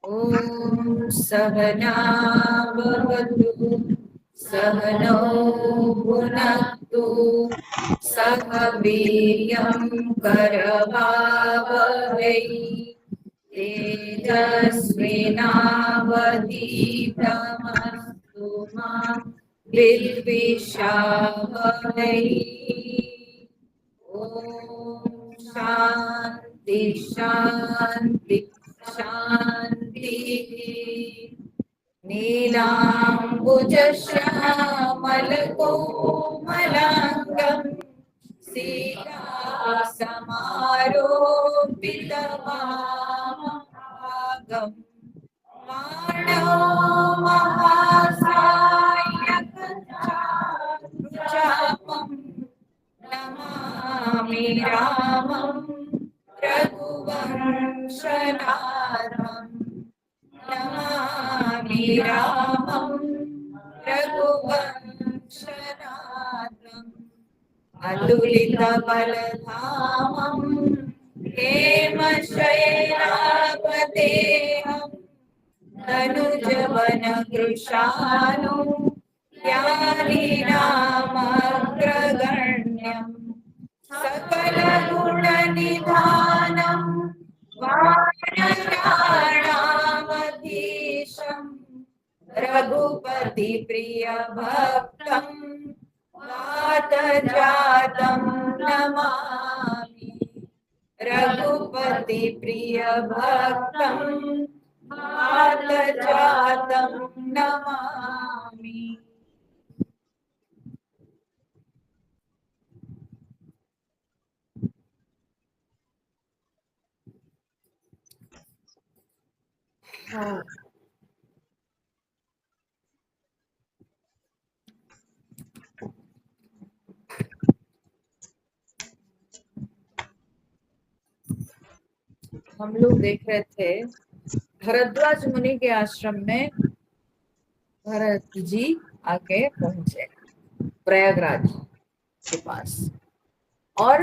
ॐ सहना भवतु सहनौ भुनक्तु सह वीर्यं करवावहै तेजस्विनावधीतमस्तु मा विद्विषावहै। ॐ शान्ति शान्ति शान्तिः। नीलाम्बुजश्यामलकोमलाङ्गम् सीतासमारोपितवामभागम् मानव महासायकचारुचापम् नमामि रामं रघुवंशनाथम् नमामि रामं रघुवंशनाथम् अतुलितबलधामं हेमशैलापदेहम् तनुजवनकृशानु ज्ञानिनामग्रगण्यम् सकलगुणनिधानं वानराणामधीशम् रघुपतिप्रियभक्तं वातजातं नमामि रघुपतिप्रियभक्तं वातजातं नमामि। हम लोग देख रहे थे भरद्वाज मुनि के आश्रम में भरत जी आके पहुंचे प्रयागराज के पास, और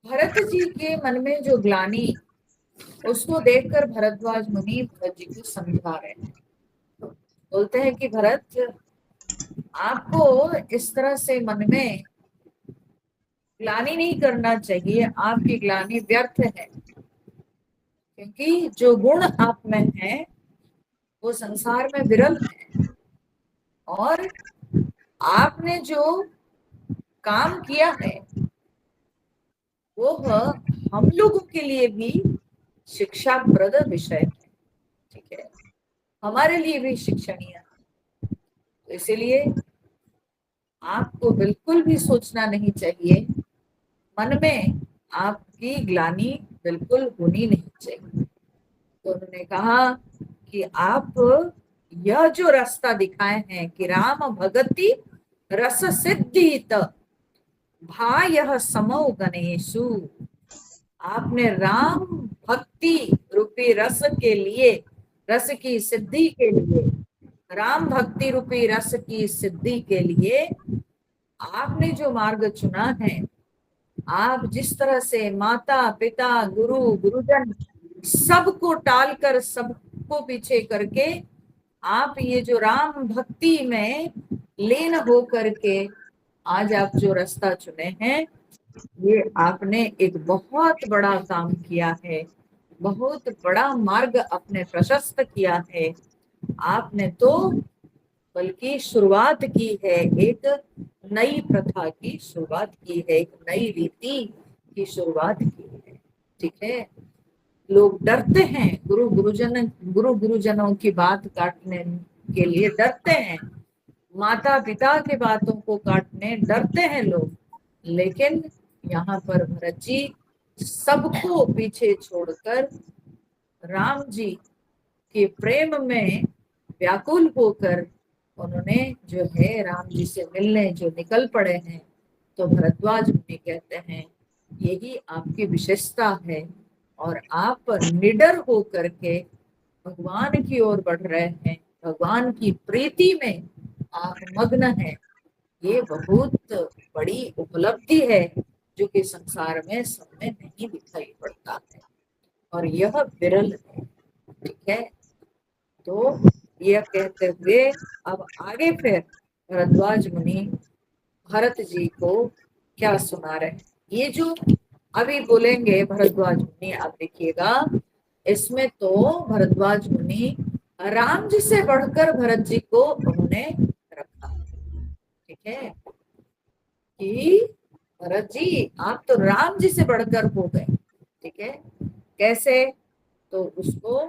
भरत जी के मन में जो ग्लानि, उसको देखकर भरद्वाज मुनि भरत जी को समझा रहे हैं। बोलते हैं कि भरत, आपको इस तरह से मन में ग्लानि नहीं करना चाहिए, आपकी ग्लानि व्यर्थ है, क्योंकि जो गुण आप में है वो संसार में विरल है, और आपने जो काम किया है वो हम लोगों के लिए भी शिक्षाप्रद विषय है, ठीक है, हमारे लिए भी शिक्षणीय है। तो इसीलिए आपको बिल्कुल भी सोचना नहीं चाहिए, मन में आपकी ग्लानि बिल्कुल होनी नहीं चाहिए। तो उन्होंने कहा कि आप यह जो रास्ता दिखाए हैं कि राम भगति रस सिद्धित भायः समो गणेशु, आपने राम भक्ति रूपी रस के लिए, रस की सिद्धि के लिए, राम भक्ति रूपी रस की सिद्धि के लिए आपने जो मार्ग चुना है, आप जिस तरह से माता पिता गुरु गुरुजन सबको टालकर, सबको पीछे करके आप ये जो राम भक्ति में लीन हो करके आज आप जो रास्ता चुने हैं, ये आपने एक बहुत बड़ा काम किया है, बहुत बड़ा मार्ग आपने प्रशस्त किया है। आपने तो बल्कि शुरुआत की है, एक नई प्रथा की शुरुआत की है, एक नई रीति की शुरुआत की है, ठीक है। लोग डरते हैं, गुरु गुरुजनों की बात काटने के लिए डरते हैं, माता पिता के बातों को काटने डरते हैं लोग, लेकिन यहाँ पर भरत जी सबको पीछे छोड़कर राम जी के प्रेम में व्याकुल होकर उन्होंने जो है राम जी से मिलने जो निकल पड़े हैं। तो भरद्वाज मुनि कहते हैं यही आपकी विशेषता है, और आप निडर होकर के भगवान की ओर बढ़ रहे हैं, भगवान की प्रीति में आप मग्न हैं। ये बहुत बड़ी उपलब्धि है जो कि संसार में सब में नहीं दिखाई पड़ता है, और यह विरल है। ठीक है। तो यह कहते हुए अब आगे फिर भरद्वाज मुनि भरत जी को क्या सुना रहे हैं, ये जो अभी बोलेंगे भरद्वाज मुनि, आप देखिएगा इसमें तो भरद्वाज मुनि राम जी से बढ़कर भरत जी को उन्होंने रखा। ठीक है कि भरत जी आप तो राम जी से बढ़कर हो गए। ठीक है, कैसे, तो उसको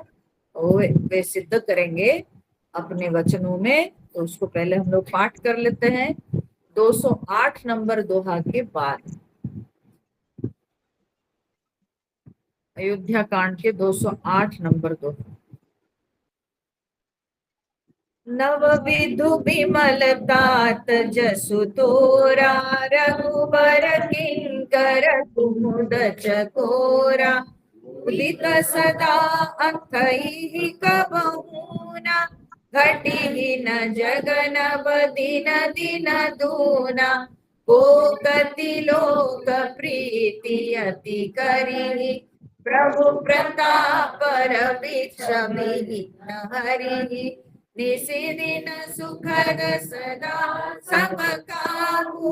वे सिद्ध करेंगे अपने वचनों में। तो उसको पहले हम लोग पाठ कर लेते हैं 208 नंबर दोहा के बाद, अयोध्या कांड के 208 नंबर दोहा। नव विधु विमल तात जसु तोरा, रघुबर किंकर कुमुद चकोरा, उदित सदा अखई कबहूना, घटी न जगन बदिन दिन दूना, को गति लोक प्रीति अति करी, प्रभु प्रताप रवि हरि, निशिदिन सुखद सदा समकाहू,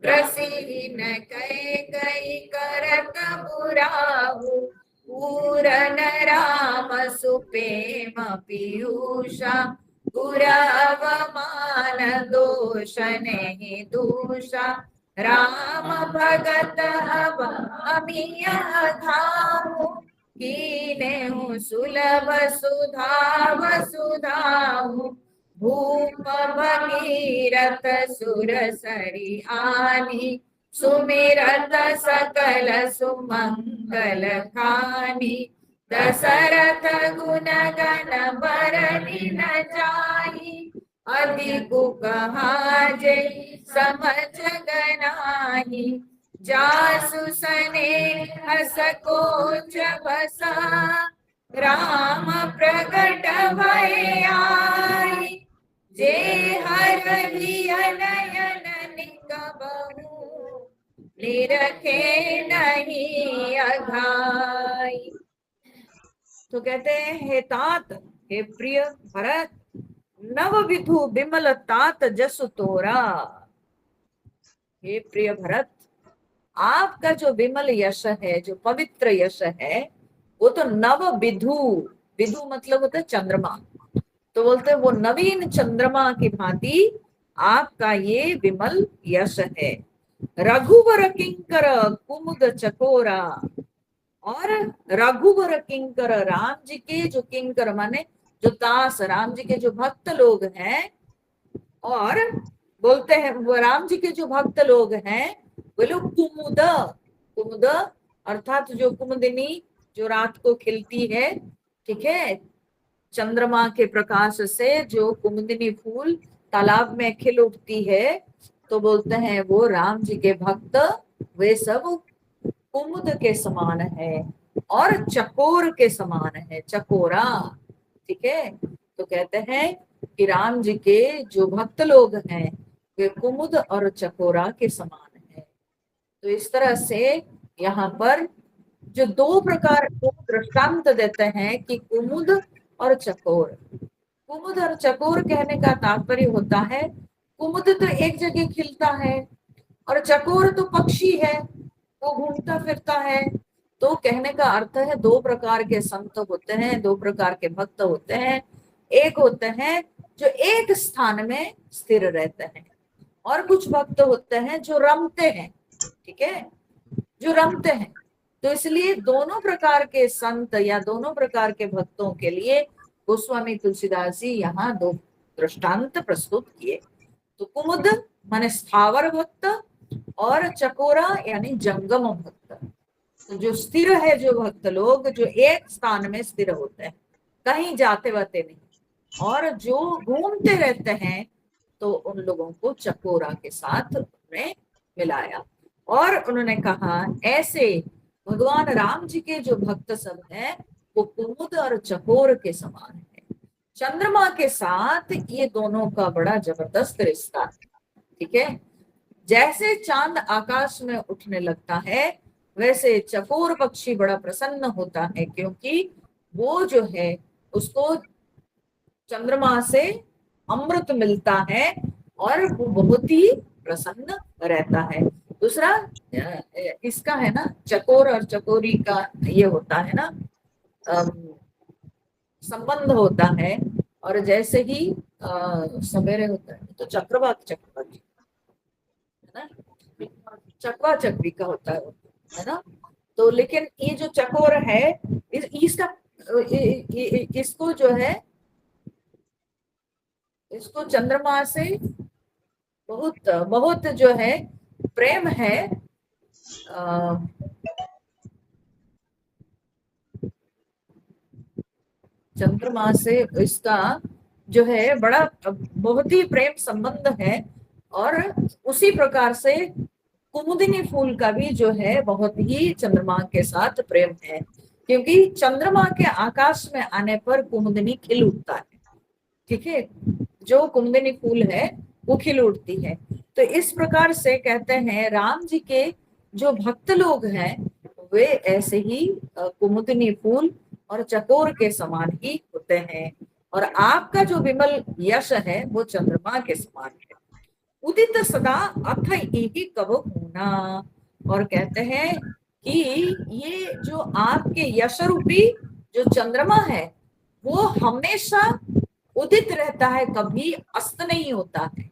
प्रसीन कै कई करत बुराहु, पूरन राम सुपेम पीयूषा, गुरवमान दोष नहीं दूषा, राम भगत अब अमिय धामु, कीनेहु सुलभ सुधा वसुधाहु, भूप भगीरथ सुर सरी आनी, सुमिरत सकल सुमंगल खानी, दशरथ गुण गण बरनि न जाहि, अधिकु कहा जय समझ गनाहि, जासु सनेह सकोच बसा, राम प्रगट भय आई, जे हरहि नयन निकबहु, निरखे नहीं अघाई। तो कहते हैं हे तात, हे प्रिय भरत, नव विधु विमल तात जसु तोरा। हे प्रिय भरत, आपका जो विमल यश है, जो पवित्र यश है, वो तो नव विधु, विधु मतलब होता है चंद्रमा, तो बोलते हैं वो नवीन चंद्रमा की भांति आपका ये विमल यश है। रघुवर किंकर कुमुद चकोरा, और रघुवर किंकर, राम जी के जो किंकर माने जो दास, राम जी के जो भक्त लोग हैं, और बोलते हैं वो राम जी के जो भक्त लोग हैं वो लोग कुमुद, कुमुद अर्थात जो कुमुदिनी जो रात को खिलती है, ठीक है, चंद्रमा के प्रकाश से जो कुमुदिनी फूल तालाब में खिल उठती है, तो बोलते हैं वो राम जी के भक्त वे सब कुमुद के समान है और चकोर के समान है, चकोरा। ठीक है, तो कहते हैं कि राम जी के जो भक्त लोग हैं वे कुमुद और चकोरा के समान है। तो इस तरह से यहाँ पर जो दो प्रकार को दृष्टांत देते हैं कि कुमुद और चकोर। कुमुद और चकोर कहने का तात्पर्य होता है, कुमुद तो एक जगह खिलता है और चकोर तो पक्षी है, वो घूमता फिरता है। तो कहने का अर्थ है दो प्रकार के संत होते हैं, दो प्रकार के भक्त होते हैं। एक होते हैं जो एक स्थान में स्थिर रहते हैं, और कुछ भक्त होते हैं जो रमते हैं। ठीक है, जो रमते हैं। तो इसलिए दोनों प्रकार के संत या दोनों प्रकार के भक्तों के लिए गोस्वामी तुलसीदास जी यहाँ दो दृष्टांत प्रस्तुत किए। तो कुमुद माने स्थावर भक्त, और चकोरा यानी जंगम भक्त। तो जो स्थिर है, जो भक्त लोग जो एक स्थान में स्थिर होते हैं, कहीं जाते वाते नहीं, और जो घूमते रहते हैं, तो उन लोगों को चकोरा के साथ उन्होंने मिलाया। और उन्होंने कहा ऐसे भगवान राम जी के जो भक्त सब हैं वो कुमुद और चकोर के समान है। चंद्रमा के साथ ये दोनों का बड़ा जबरदस्त रिश्ता है। ठीक है, जैसे चांद आकाश में उठने लगता है, वैसे चकोर पक्षी बड़ा प्रसन्न होता है, क्योंकि वो जो है उसको चंद्रमा से अमृत मिलता है और वो बहुत ही प्रसन्न रहता है। दूसरा इसका है ना, चकोर और चकोरी का ये होता है ना, संबंध होता है। और जैसे ही सवेरे होता है तो चक्रवात चक्रवर्ती है ना, चकवा चकवी का होता है ना। तो लेकिन ये जो चकोर है इसका इसको जो है, इसको चंद्रमा से बहुत बहुत जो है प्रेम है। चंद्रमा से इसका जो है बड़ा बहुत ही प्रेम संबंध है। और उसी प्रकार से कुमुदिनी फूल का भी जो है बहुत ही चंद्रमा के साथ प्रेम है, क्योंकि चंद्रमा के आकाश में आने पर कुमुदिनी खिल उठता है। ठीक है, जो कुमुदिनी फूल है वो खिल उठती है। तो इस प्रकार से कहते हैं राम जी के जो भक्त लोग हैं वे ऐसे ही कुमुदिनी फूल और चकोर के समान ही होते हैं। और आपका जो विमल यश है वो चंद्रमा के समान है। उदित सदा अथ इहि कव होना। और कहते हैं कि ये जो आपके यश रूपी जो चंद्रमा है वो हमेशा उदित रहता है, कभी अस्त नहीं होता है।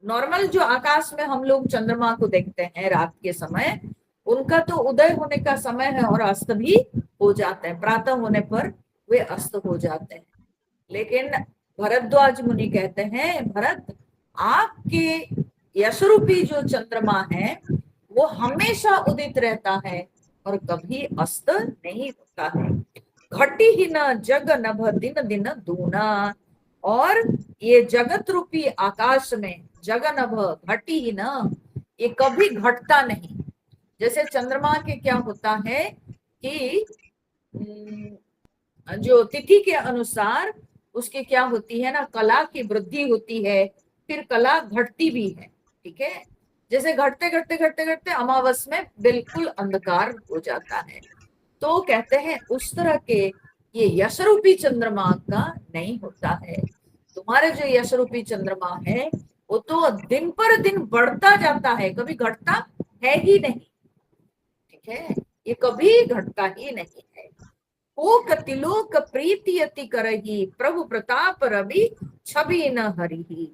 नॉर्मल जो आकाश में हम लोग चंद्रमा को देखते हैं रात के समय, उनका तो उदय होने का समय है और अस्त भी हो जाते हैं, प्रातः होने पर वे अस्त हो जाते हैं। लेकिन भरद्वाज मुनि कहते हैं भरत, आपके यशरूपी जो चंद्रमा है वो हमेशा उदित रहता है और कभी अस्त नहीं होता है। घटी ही न जग नभ दिन दिन दूना। और ये जगत रूपी आकाश में जगनभ घटी ही न, ये कभी घटता नहीं। जैसे चंद्रमा के क्या होता है कि जो तिथि के अनुसार उसकी क्या होती है ना, कला की वृद्धि होती है, फिर कला घटती भी है। ठीक है, जैसे घटते घटते घटते घटते अमावस में बिल्कुल अंधकार हो जाता है। तो कहते हैं उस तरह के ये यशरूपी चंद्रमा का नहीं होता है। तुम्हारे जो यशरूपी चंद्रमा है वो तो दिन पर दिन बढ़ता जाता है, कभी घटता है ही नहीं। ठीक है, ये कभी घटता ही नहीं है। ओ कतिलोक प्रीति अति करही प्रभु प्रताप रवि छवि न हरिही।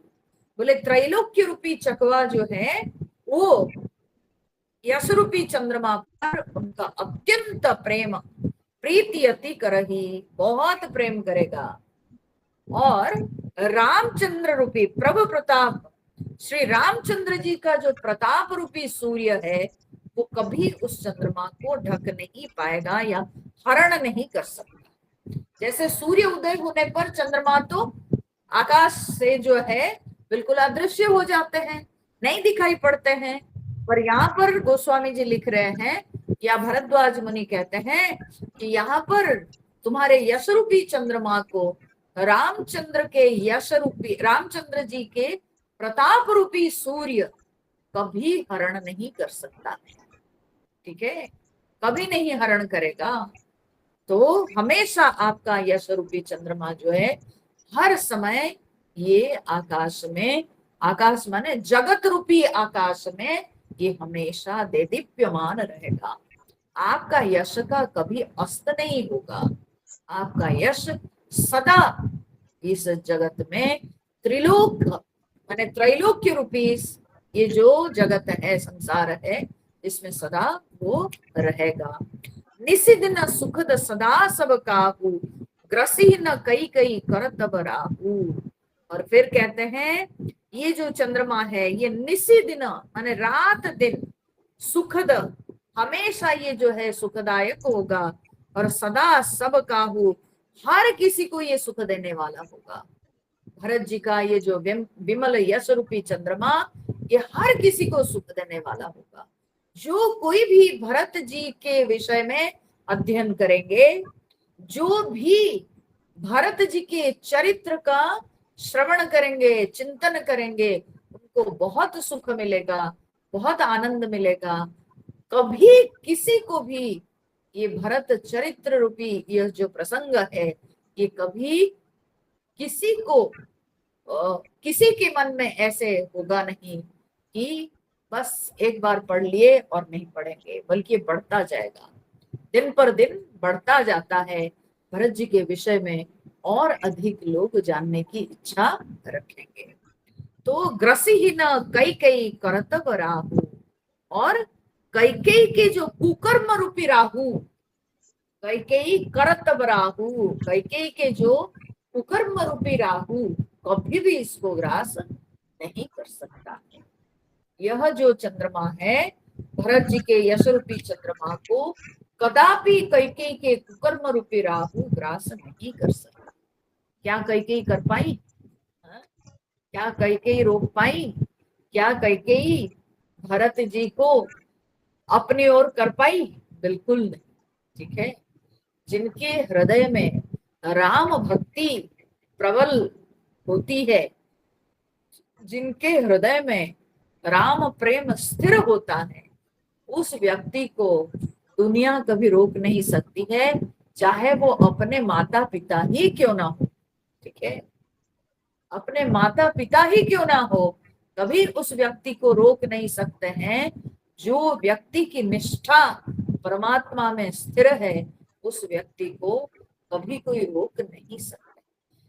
बोले त्रैलोक्य रूपी चकवा जो है वो यश रूपी चंद्रमा पर उनका अत्यंत प्रेम, प्रीति अति करही, बहुत प्रेम करेगा। और रामचंद्र रूपी प्रभु प्रताप, श्री रामचंद्र जी का जो प्रताप रूपी सूर्य है वो कभी उस चंद्रमा को ढक नहीं पाएगा या हरण नहीं कर सकता। जैसे सूर्य उदय होने पर चंद्रमा तो आकाश से जो है बिल्कुल अदृश्य हो जाते हैं, नहीं दिखाई पड़ते हैं। पर यहाँ पर गोस्वामी जी लिख रहे हैं या भरद्वाज मुनि कहते हैं कि यहाँ पर तुम्हारे यश रूपी चंद्रमा को रामचंद्र के यश रूपी, रामचंद्र जी के प्रताप रूपी सूर्य कभी हरण नहीं कर सकता। ठीक है, कभी नहीं हरण करेगा। तो हमेशा आपका यश रूपी चंद्रमा जो है हर समय ये आकाश में, आकाश माने जगत रूपी आकाश में, ये हमेशा देदीप्यमान रहेगा। आपका यश का कभी अस्त नहीं होगा। आपका यश सदा इस जगत में त्रिलोक माने त्रैलोक्य रूपी ये जो जगत है, संसार है, इसमें सदा वो रहेगा। निसिदिन सुखद सदा सब काहू ग्रसी न कई कई करतब राहू। और फिर कहते हैं ये जो चंद्रमा है ये निसिदिन माने रात दिन, सुखद हमेशा ये जो है सुखदायक होगा, और सदा सब काहू हर किसी को ये सुख देने वाला होगा। भरत जी का ये जो विमल यश रूपी चंद्रमा ये हर किसी को सुख देने वाला होगा। जो कोई भी भरत जी के विषय में अध्ययन करेंगे, जो भी भरत जी के चरित्र का श्रवण करेंगे, चिंतन करेंगे, उनको बहुत सुख मिलेगा, बहुत आनंद मिलेगा। कभी किसी को भी ये भरत चरित्र रूपी यह जो प्रसंग है कि कभी किसी को किसी के मन में ऐसे होगा नहीं कि बस एक बार पढ़ लिए और नहीं पढ़ेंगे, बल्कि बढ़ता जाएगा, दिन पर दिन बढ़ता जाता है। भरत जी के विषय में और अधिक लोग जानने की इच्छा रखेंगे। तो ग्रसिहीन कई कई करतब राहु, और कैकेयी के जो कुकर्म रूपी राहु, कैकेयी करतब राहु, कैकेयी के जो कुकर्म रूपी राहु कभी भी इसको ग्रास नहीं कर सकता है। यह जो चंद्रमा है, भरत जी के यश रूपी चंद्रमा को कदापि कैकेयी के कुकर्म रूपी राहु ग्रास नहीं कर सकता। क्या कैकेयी कर पाई? क्या कैकेयी रोक पाई? क्या कैकेयी भरत जी को अपनी ओर कर पाई? बिल्कुल नहीं। ठीक है, जिनके हृदय में राम भक्ति प्रबल होती है, जिनके हृदय में राम प्रेम स्थिर होता है, उस व्यक्ति को दुनिया कभी रोक नहीं सकती है, चाहे वो अपने माता पिता ही क्यों ना हो। ठीक है, अपने माता पिता ही क्यों ना हो, कभी उस व्यक्ति को रोक नहीं सकते हैं। जो व्यक्ति की निष्ठा परमात्मा में स्थिर है, उस व्यक्ति को कभी कोई रोक नहीं सकता।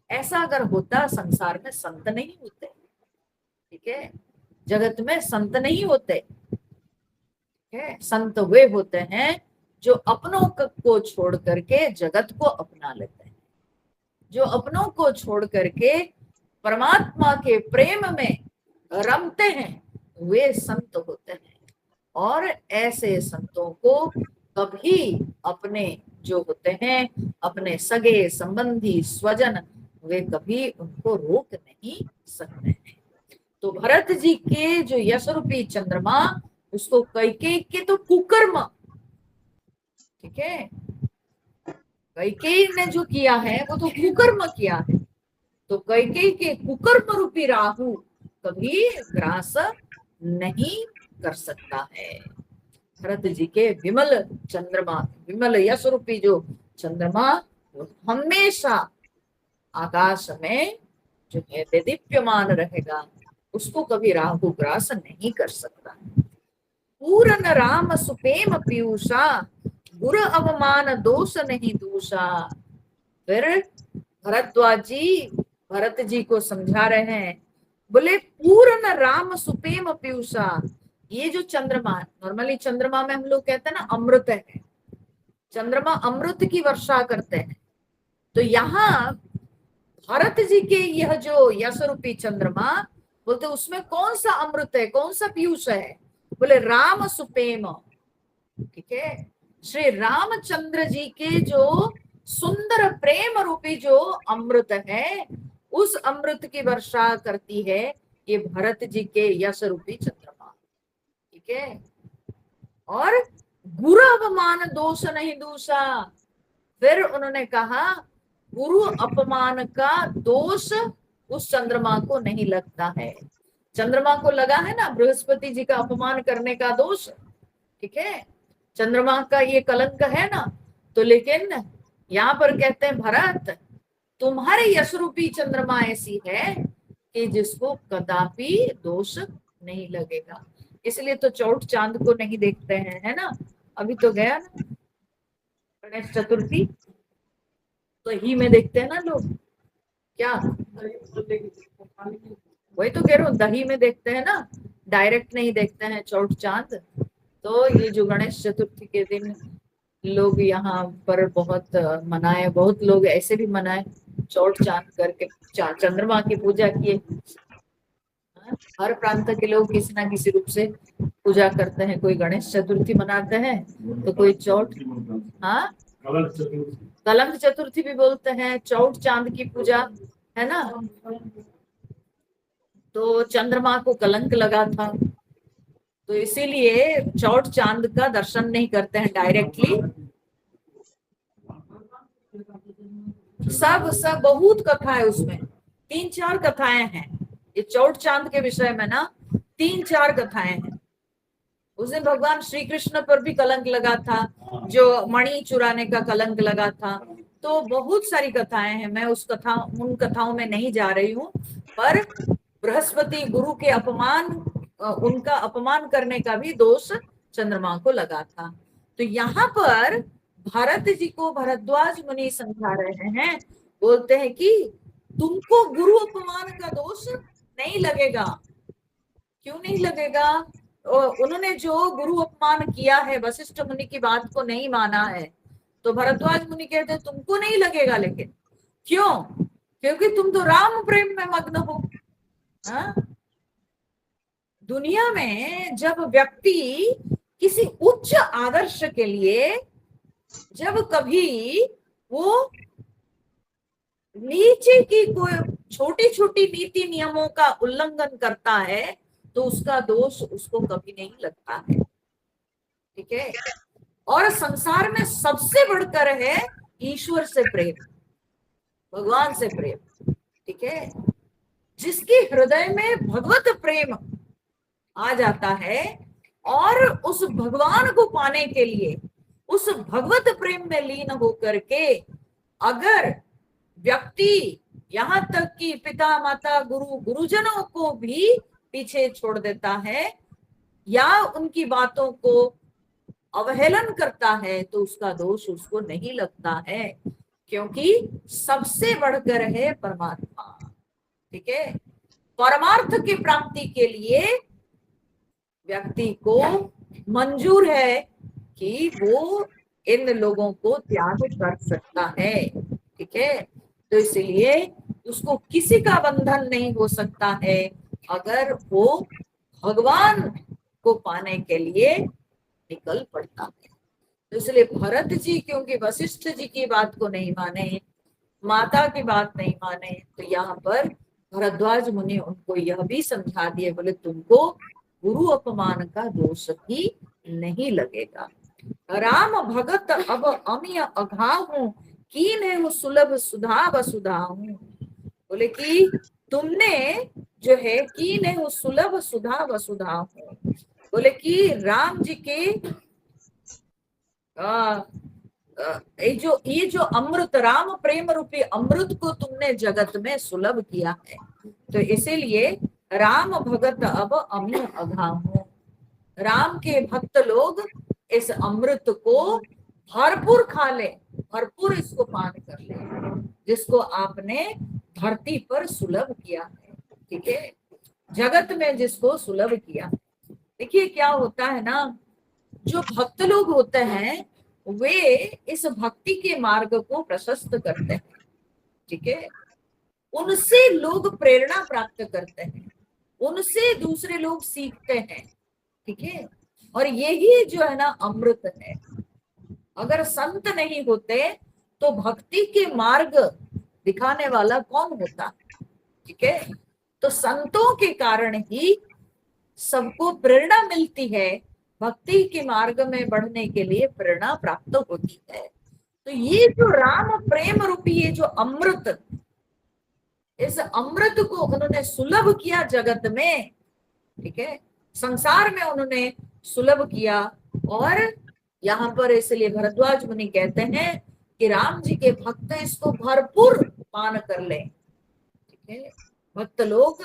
ऐसा अगर होता, संसार में संत नहीं होते। ठीक है, जगत में संत नहीं होते। है, संत वे होते हैं जो अपनों को छोड़ करके जगत को अपना लेते हैं, जो अपनों को छोड़ करके परमात्मा के प्रेम में रमते हैं, वे संत होते हैं। और ऐसे संतों को कभी अपने जो होते हैं, अपने सगे संबंधी स्वजन, वे कभी उनको रोक नहीं सकते हैं। तो भरत जी के जो यश रूपी चंद्रमा, उसको कैकेयी के तो कुकर्म, ठीक है, कैकेयी ने जो किया है वो तो कुकर्म किया है, तो कैकेयी के कुकर्म रूपी राहु कभी ग्रास नहीं कर सकता है। भरत जी के विमल चंद्रमा, विमल यश रूपी जो चंद्रमा, वो हमेशा आकाश में जो है दीप्यमान रहेगा, उसको कभी राहु ग्रास नहीं कर सकता। पूरन राम सुपेम पीयूषा, गुर अवमान दोष नहीं दूषा। फिर भरद्वाज जी भरत जी को समझा रहे हैं, बोले पूर्ण राम सुपेम पीयूषा। ये जो चंद्रमा, नॉर्मली चंद्रमा में हम लोग कहते हैं ना अमृत है, चंद्रमा अमृत की वर्षा करते हैं। तो यहाँ भरत जी के यह जो यश रूपी चंद्रमा, बोलते उसमें कौन सा अमृत है, कौन सा पीयूष है? बोले राम सुपेम। ठीक है, श्री रामचंद्र जी के जो सुंदर प्रेम रूपी जो अमृत है, उस अमृत की वर्षा करती है ये भरत जी के यश रूपी चंद्रमा। ठीक है, और गुरु अपमान दोष नहीं दूषा। फिर उन्होंने कहा गुरु अपमान का दोष उस चंद्रमा को नहीं लगता है। चंद्रमा को लगा है ना बृहस्पति जी का अपमान करने का दोष, ठीक है, चंद्रमा का ये कलंक है ना। तो लेकिन यहाँ पर कहते हैं भरत, तुम्हारे यश रूपी चंद्रमा ऐसी है कि जिसको कदापि दोष नहीं लगेगा। इसलिए तो चौथ चांद को नहीं देखते हैं, है ना। अभी तो गया ना गणेश चतुर्थी, तो ही में देखते हैं ना लोग, क्या वही तो कह रहा हूँ, दही में देखते हैं ना, डायरेक्ट नहीं देखते हैं चौथ चांद। तो ये जो गणेश चतुर्थी के दिन लोग यहाँ पर बहुत मनाए, बहुत लोग ऐसे भी मनाए, चौथ चांद करके चंद्रमा की पूजा किए। हर प्रांत के लोग किसी ना किसी रूप से पूजा करते हैं, कोई गणेश चतुर्थी मनाते हैं तो कोई चौथ, हाँ कलंक चतुर्थी भी बोलते हैं, चौथ चांद की पूजा, है ना। तो चंद्रमा को कलंक लगा था, तो इसीलिए चौथ चांद का दर्शन नहीं करते हैं डायरेक्टली। सब बहुत कथा है उसमें, 3-4 कथाएं हैं ये चौथ चांद के विषय में ना, 3-4 कथाएं हैं। उस दिन भगवान श्री कृष्ण पर भी कलंक लगा था, जो मणि चुराने का कलंक लगा था। तो बहुत सारी कथाएं हैं, मैं उन कथाओं में नहीं जा रही हूँ, पर बृहस्पति गुरु के उनका अपमान करने का भी दोष चंद्रमा को लगा था। तो यहाँ पर भरत जी को भरद्वाज मुनि समझा रहे हैं, बोलते हैं कि तुमको गुरु अपमान का दोष नहीं लगेगा। क्यों नहीं लगेगा? उन्होंने जो गुरु अपमान किया है, वशिष्ठ मुनि की बात को नहीं माना है, तो भरद्वाज मुनि कहते हैं तुमको नहीं लगेगा। लेकिन क्यों? क्योंकि तुम तो राम प्रेम में मग्न हो। हाँ? दुनिया में जब व्यक्ति किसी उच्च आदर्श के लिए जब कभी वो नीचे की कोई छोटी छोटी नीति नियमों का उल्लंघन करता है, तो उसका दोष उसको कभी नहीं लगता है। ठीक है? और संसार में सबसे बढ़कर है ईश्वर से प्रेम, भगवान से प्रेम। ठीक है? जिसके हृदय में भगवत प्रेम आ जाता है और उस भगवान को पाने के लिए उस भगवत प्रेम में लीन होकर के अगर व्यक्ति यहाँ तक कि पिता माता गुरुजनों को भी पीछे छोड़ देता है या उनकी बातों को अवहेलन करता है, तो उसका दोष उसको नहीं लगता है, क्योंकि सबसे बढ़कर है परमात्मा। ठीक है? परमार्थ की प्राप्ति के लिए व्यक्ति को मंजूर है कि वो इन लोगों को त्याग कर सकता है। ठीक है? तो इसलिए उसको किसी का बंधन नहीं हो सकता है अगर वो भगवान को पाने के लिए निकल पड़ता है। तो इसलिए भरत जी क्योंकि वशिष्ठ जी की बात को नहीं माने, माता की बात नहीं माने, तो यहाँ पर भरद्वाज मुनि उनको यह भी समझा दिए, बोले तुमको गुरु अपमान का दोष ही नहीं लगेगा। राम भगत अब अमिय अघाहूं कीन है वो सुलभ सुधा वसुधा हूं। बोले कि तुमने जो है कीन है वो सुलभ सुधा वसुधा हूं। बोले कि राम जी के ये जो अमृत, राम प्रेम रूपी अमृत को तुमने जगत में सुलभ किया है, तो इसीलिए राम भगत अब अमिय अघाहूं। राम के भक्त लोग इस अमृत को भरपूर खा ले, भरपूर इसको पान कर ले, जिसको आपने धरती पर सुलभ किया है। ठीक है? जगत में जिसको सुलभ किया। देखिए क्या होता है ना, जो भक्त लोग होते हैं वे इस भक्ति के मार्ग को प्रशस्त करते हैं। ठीक है? उनसे लोग प्रेरणा प्राप्त करते हैं, उनसे दूसरे लोग सीखते हैं। ठीक है? और यही जो है ना अमृत है। अगर संत नहीं होते तो भक्ति के मार्ग दिखाने वाला कौन होता? ठीक है? तो संतों के कारण ही सबको प्रेरणा मिलती है, भक्ति के मार्ग में बढ़ने के लिए प्रेरणा प्राप्त होती है। तो ये जो राम प्रेम रूपी ये जो अमृत, इस अमृत को उन्होंने सुलभ किया जगत में। ठीक है? संसार में उन्होंने सुलभ किया। और यहाँ पर इसलिए भरद्वाज मुनि कहते हैं कि राम जी के भक्त इसको भरपूर पान कर ले। ठीक है? भक्त लोग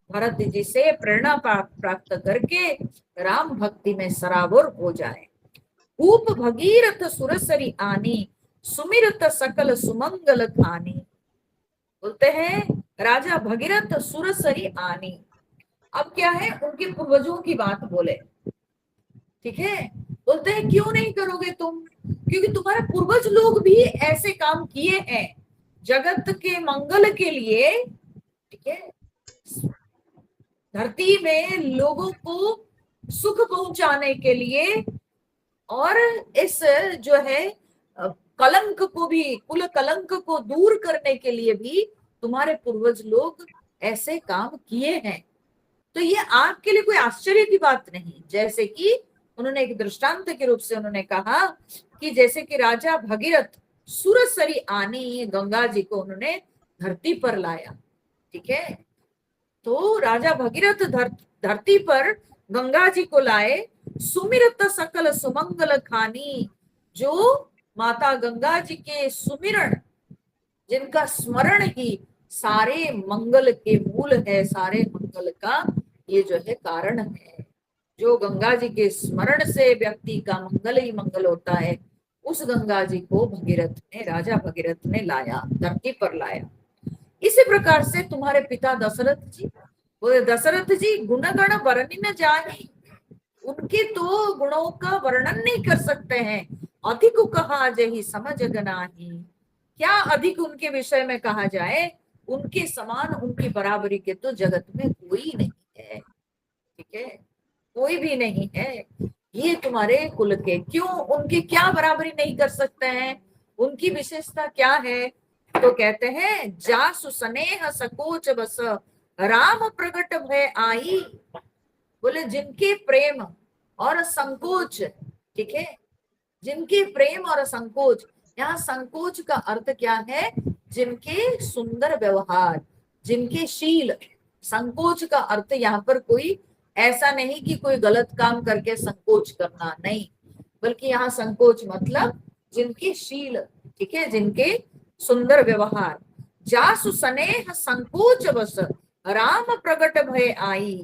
भरत जी से प्रेरणा प्राप्त करके राम भक्ति में सराबोर हो जाए। भूप भगीरथ सुरसरी आनी सुमिरत सकल सुमंगल खानी। बोलते हैं राजा भगीरथ सुरसरी आनी। अब क्या है, उनके पूर्वजों की बात बोले। ठीक है? बोलते हैं क्यों नहीं करोगे तुम, क्योंकि तुम्हारे पूर्वज लोग भी ऐसे काम किए हैं जगत के मंगल के लिए। ठीक है? धरती में लोगों को सुख पहुंचाने के लिए और इस जो है कलंक को भी, कुल कलंक को दूर करने के लिए भी तुम्हारे पूर्वज लोग ऐसे काम किए हैं। तो ये आपके लिए कोई आश्चर्य की बात नहीं। जैसे कि उन्होंने एक दृष्टांत के रूप से उन्होंने कहा कि जैसे कि राजा भगीरथ सुरसरी आनी, गंगा जी को उन्होंने धरती पर लाया। ठीक है? तो राजा भगीरथ धरती पर गंगा जी को लाए। सुमिरत सकल सुमंगल खानी, जो माता गंगा जी के सुमिरण, जिनका स्मरण ही सारे मंगल के मूल है, सारे मंगल का ये जो है कारण है। जो गंगा जी के स्मरण से व्यक्ति का मंगल ही मंगल होता है, उस गंगा जी को भगीरथ ने, राजा भगीरथ ने लाया, धरती पर लाया। इसी प्रकार से तुम्हारे पिता दशरथ जी, वो दशरथ जी गुणगण वर्णि न जाने, उनके तो गुणों का वर्णन नहीं कर सकते हैं। अधिक कहा जही समझ गनाही, क्या अधिक उनके विषय में कहा जाए, उनके समान, उनकी बराबरी के तो जगत में कोई नहीं है। ठीक है, कोई भी नहीं है। ये तुम्हारे कुल के, क्यों उनकी क्या बराबरी नहीं कर सकते हैं, उनकी विशेषता क्या है? तो कहते हैं जासु स्नेह सकोच बस राम प्रगट भय आई। बोले जिनके प्रेम और संकोच, ठीक है, जिनके प्रेम और संकोच, यहाँ संकोच का अर्थ क्या है? जिनके सुंदर व्यवहार, जिनके शील। संकोच का अर्थ यहाँ पर कोई ऐसा नहीं कि कोई गलत काम करके संकोच करना, नहीं, बल्कि यहाँ संकोच मतलब जिनके शील, ठीक है, जिनके सुंदर व्यवहार। जासु स्नेह संकोच बस राम प्रगट भय आई।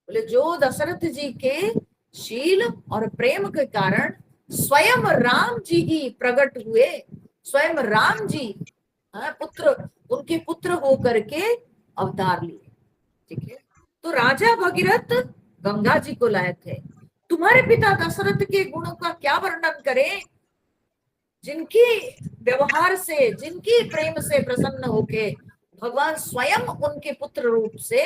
बोले जो दशरथ जी के शील और प्रेम के कारण स्वयं राम जी ही प्रकट हुए, स्वयं राम जी पुत्र, उनके पुत्र होकर के अवतार लिए। ठीक है, तो राजा भगीरथ गंगा जी को लाए थे। तुम्हारे पिता दशरथ के गुणों का क्या वर्णन करें, जिनकी व्यवहार से, जिनकी प्रेम से प्रसन्न होके भगवान स्वयं उनके पुत्र रूप से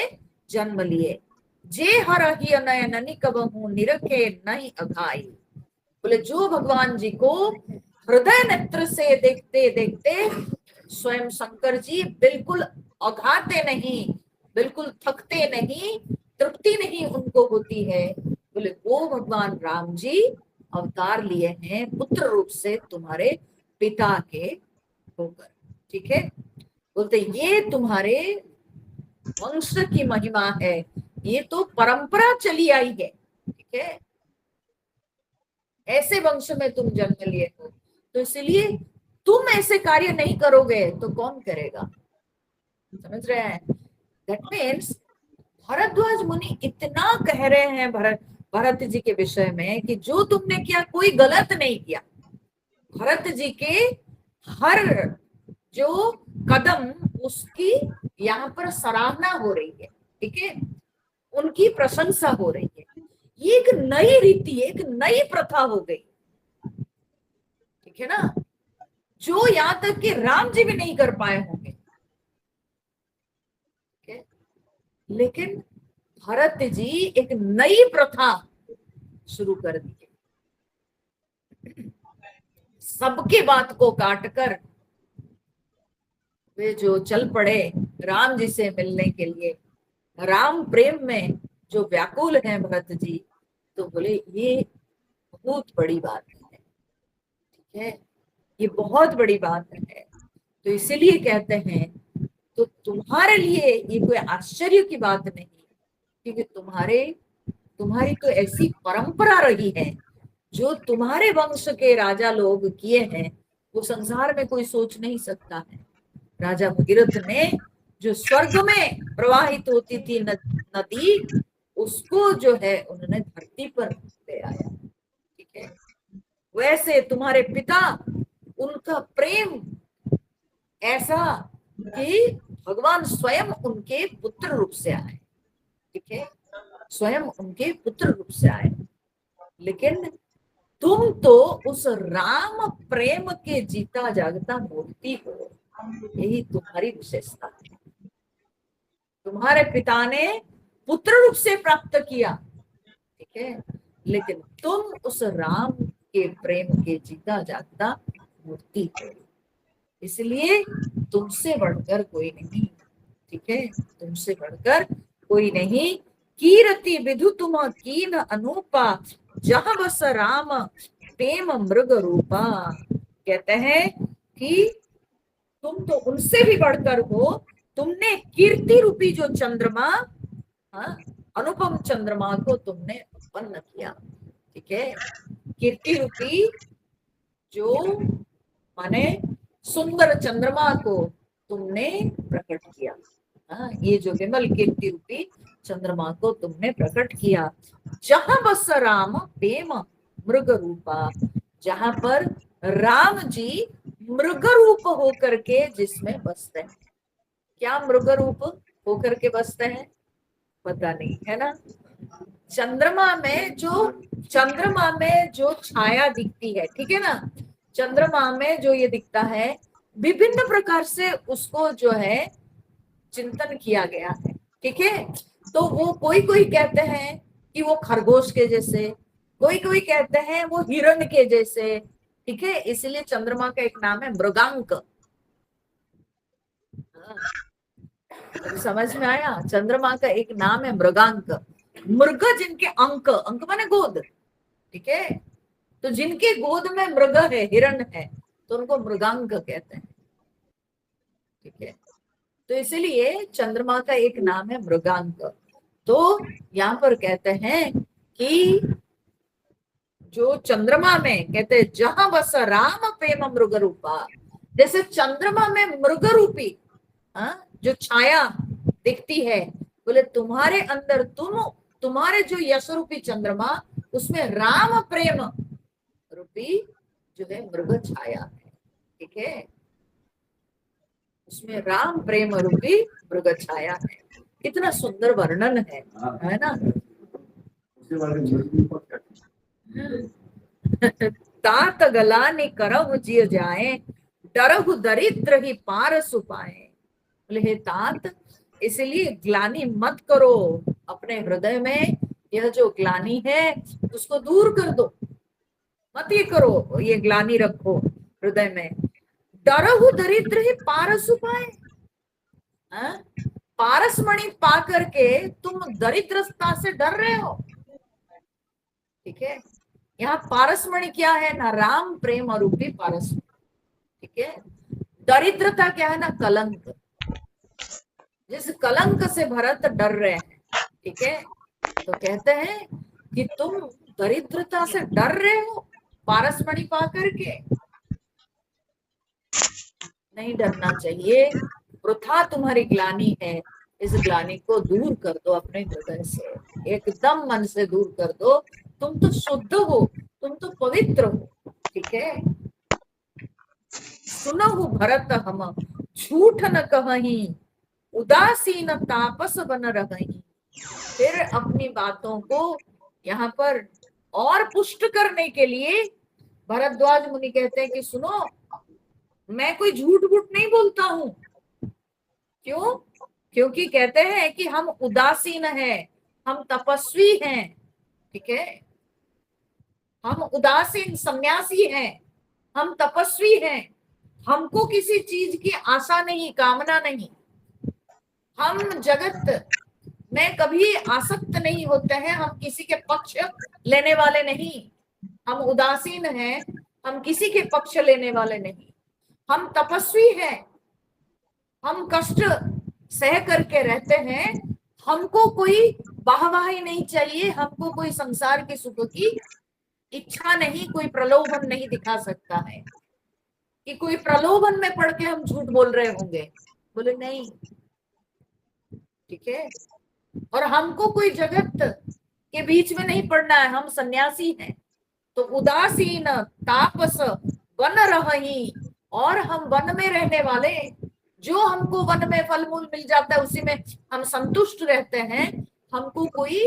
जन्म लिए। जे हर ही नयन निकबहु निरखे नहीं अघाई। बोले जो भगवान जी को हृदय नेत्र से देखते देखते स्वयं शंकर जी बिल्कुल अघाते नहीं, बिल्कुल थकते नहीं, तृप्ति नहीं उनको होती है। बोले वो भगवान राम जी अवतार लिए हैं पुत्र रूप से तुम्हारे पिता के होकर। ठीक है, बोलते ये तुम्हारे वंश की महिमा है, ये तो परंपरा चली आई है। ठीक है, ऐसे वंश में तुम जन्म लिए हो, तो इसलिए तुम ऐसे कार्य नहीं करोगे तो कौन करेगा? समझ रहे हैं? दैट मीन्स भरद्वाज मुनि इतना कह रहे हैं भरत जी के विषय में कि जो तुमने किया कोई गलत नहीं किया। भरत जी के हर जो कदम, उसकी यहाँ पर सराहना हो रही है। ठीक है, उनकी प्रशंसा हो रही है। ये एक नई रीति, एक नई प्रथा हो गई। ठीक है ना, जो यहाँ तक कि राम जी भी नहीं कर पाए होंगे। ठीक है, लेकिन भरत जी एक नई प्रथा शुरू कर दी। सबके बात को काटकर वे जो चल पड़े राम जी से मिलने के लिए, राम प्रेम में जो व्याकुल हैं भरत जी, तो बोले ये बहुत बड़ी बात है। ठीक है, ये बहुत बड़ी बात है। तो इसीलिए कहते हैं, तो तुम्हारे लिए ये कोई आश्चर्य की बात नहीं, क्योंकि तुम्हारी तो ऐसी परंपरा रही है, जो तुम्हारे वंश के राजा लोग किए हैं वो संसार में कोई सोच नहीं सकता है। राजा भगीरथ ने जो स्वर्ग में प्रवाहित होती थी नदी, उसको जो है उन्होंने धरती पर ले आया। ठीक है, वैसे तुम्हारे पिता, उनका प्रेम ऐसा कि भगवान स्वयं उनके पुत्र रूप से आए। ठीक है, स्वयं उनके पुत्र रूप से आए। लेकिन तुम तो उस राम प्रेम के जीता जागता मूर्ति हो, यही तुम्हारी विशेषता है। तुम्हारे पिता ने पुत्र रूप से प्राप्त किया, ठीक है, लेकिन तुम उस राम के प्रेम के जीता जागता मूर्ति हो, इसलिए तुमसे बढ़कर कोई नहीं। ठीक है, तुमसे बढ़कर कोई नहीं। कीरति विधु तुम कीन अनूपा, जहां बस राम प्रेम मृग रूपा। कहते हैं कि तुम तो उनसे भी बढ़कर हो। तुमने कीर्ति रूपी जो चंद्रमा, अनुपम चंद्रमा को तुमने उत्पन्न किया। ठीक है, कीर्ति रूपी जो माने सुंदर चंद्रमा को तुमने प्रकट किया। हाँ, ये जो विमल कीर्ति रूपी चंद्रमा को तुमने प्रकट किया। जहां बस राम प्रेम मृग रूपा, जहां पर राम जी मृग रूप होकर के जिसमें बसते हैं। क्या मृग रूप होकर के बसते हैं पता नहीं, है ना। चंद्रमा में जो छाया दिखती है, ठीक है ना, चंद्रमा में जो ये दिखता है, विभिन्न प्रकार से उसको जो है चिंतन किया गया है, ठीक है। तो वो कोई कोई कहते हैं कि वो खरगोश के जैसे, कोई कोई कहते हैं वो हिरण के जैसे, ठीक है। इसलिए चंद्रमा का एक नाम है मृगांक। अभी समझ में आया, चंद्रमा का एक नाम है मृगांक। मृग जिनके अंक, अंक माने गोद, ठीक है। तो जिनके गोद में मृग है, हिरण है, तो उनको मृगांक कहते हैं, ठीक है। तो इसलिए चंद्रमा का एक नाम है मृगांक। तो यहाँ पर कहते हैं कि जो चंद्रमा में कहते हैं जहां बस राम प्रेम मृग रूपा, जैसे चंद्रमा में मृग रूपी जो छाया दिखती है, बोले तुम्हारे अंदर तुम्हारे जो यश रूपी चंद्रमा, उसमें राम प्रेम रूपी जो है मृग छाया है, ठीक है। उसमें राम प्रेम रूपी मृग छाया है। कितना सुंदर वर्णन है ना। तात गलानी करहु जिय जाए, डरहु दरिद्र ही पार सुपाए। बोले हे तात, इसलिए ग्लानी मत करो अपने हृदय में, यह जो ग्लानी है उसको दूर कर दो, मत ये करो, ये ग्लानी रखो हृदय में। डरहु दरिद्र ही पार सुपाए, पारसमणि पा करके तुम दरिद्रता से डर रहे हो, ठीक है। यहाँ पारसमणि क्या है ना, राम प्रेम रूपी पारसमणि, ठीक है। दरिद्रता क्या है ना, कलंक, जिस कलंक से भरत डर रहे हैं, ठीक है। तो कहते हैं कि तुम दरिद्रता से डर रहे हो पारसमणि पा करके, नहीं डरना चाहिए। वृथा तुम्हारी ग्लानी है, इस ग्लानी को दूर कर दो अपने हृदय से, एकदम मन से दूर कर दो। तुम तो शुद्ध हो, तुम तो पवित्र हो, ठीक है। सुनहु भरत हम झूठ न कहीं, उदासीन तापस बन रही। फिर अपनी बातों को यहाँ पर और पुष्ट करने के लिए भरद्वाज मुनि कहते हैं कि सुनो, मैं कोई झूठ बूठ नहीं बोलता हूं। क्यों? क्योंकि कहते हैं कि हम उदासीन हैं, हम तपस्वी हैं, ठीक है। हम उदासीन सन्यासी हैं, हम तपस्वी हैं, हमको किसी चीज की आशा नहीं, कामना नहीं, हम जगत में कभी आसक्त नहीं होते हैं, हम किसी के पक्ष लेने वाले नहीं, हम उदासीन हैं, हम किसी के पक्ष लेने वाले नहीं, हम तपस्वी हैं, हम कष्ट सह करके रहते हैं, हमको कोई वाहवाही नहीं चाहिए, हमको कोई संसार के सुख की इच्छा नहीं, कोई प्रलोभन नहीं दिखा सकता है कि कोई प्रलोभन में पड़ के हम झूठ बोल रहे होंगे। बोले नहीं, ठीक है। और हमको कोई जगत के बीच में नहीं पड़ना है, हम सन्यासी हैं। तो उदासीन तापस वन रही, और हम वन में रहने वाले, जो हमको वन में फल मूल मिल जाता है उसी में हम संतुष्ट रहते हैं। हमको कोई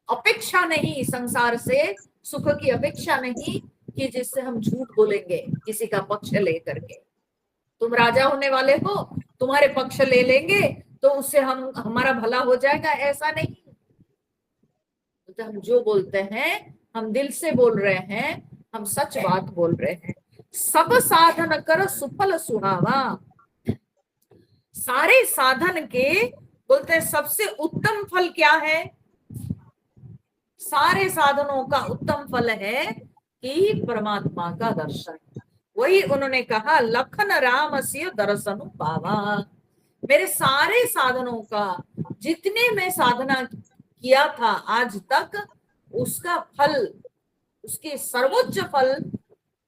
अपेक्षा नहीं संसार से, सुख की अपेक्षा नहीं कि जिससे हम झूठ बोलेंगे किसी का पक्ष लेकर के। तुम राजा होने वाले हो, तुम्हारे पक्ष ले लेंगे तो उससे हमारा भला हो जाएगा, ऐसा नहीं। तो हम जो बोलते हैं हम दिल से बोल रहे हैं, हम सच बात बोल रहे हैं। सब साधन कर सुफल सुहावा, सारे साधन के बोलते हैं सबसे उत्तम फल क्या है? सारे साधनों का उत्तम फल है कि परमात्मा का दर्शन। वही उन्होंने कहा, लखन राम से दर्शन पावा। मेरे सारे साधनों का, जितने मैं साधना किया था आज तक, उसका फल, उसके सर्वोच्च फल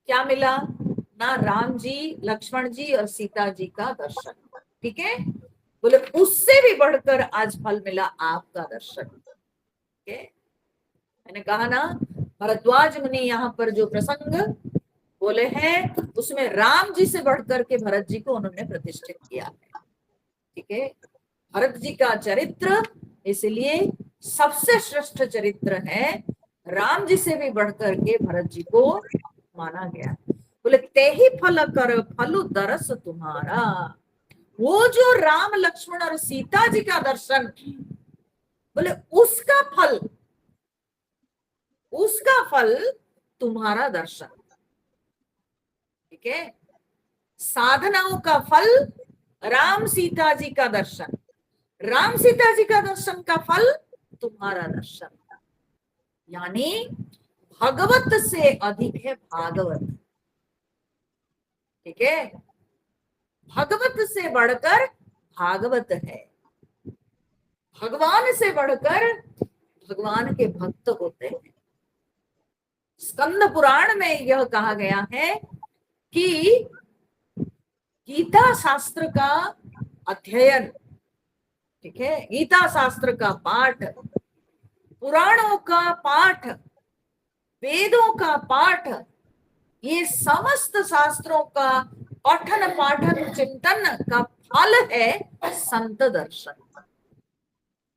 क्या मिला? ना राम जी, लक्ष्मण जी और सीता जी का दर्शन। ठीक है, बोले उससे भी बढ़कर आज फल मिला आपका दर्शन। ठीक है, मैंने कहा ना, भरद्वाज मुनि यहाँ पर जो प्रसंग बोले हैं उसमें राम जी से बढ़कर के भरत जी को उन्होंने प्रतिष्ठित किया है। ठीक है, भरत जी का चरित्र इसलिए सबसे श्रेष्ठ चरित्र है, राम जी से भी बढ़कर के भरत जी को माना गया। बोले ते ही फल कर फलु दरस तुम्हारा, वो जो राम लक्ष्मण और सीता जी का दर्शन, बोले उसका फल, उसका फल तुम्हारा दर्शन। ठीक है, साधनाओं का फल राम सीता जी का दर्शन, राम सीता जी का दर्शन का फल तुम्हारा दर्शन। यानी भगवत से अधिक है भागवत। ठीक है, भगवत से बढ़कर भागवत है, भगवान से बढ़कर भगवान के भक्त होते हैं। स्कंद पुराण में यह कहा गया है कि गीता शास्त्र का अध्ययन, ठीक है, गीता शास्त्र का पाठ, पुराणों का पाठ, वेदों का पाठ, ये समस्त शास्त्रों का पठन पाठन चिंतन का फल है संत दर्शन।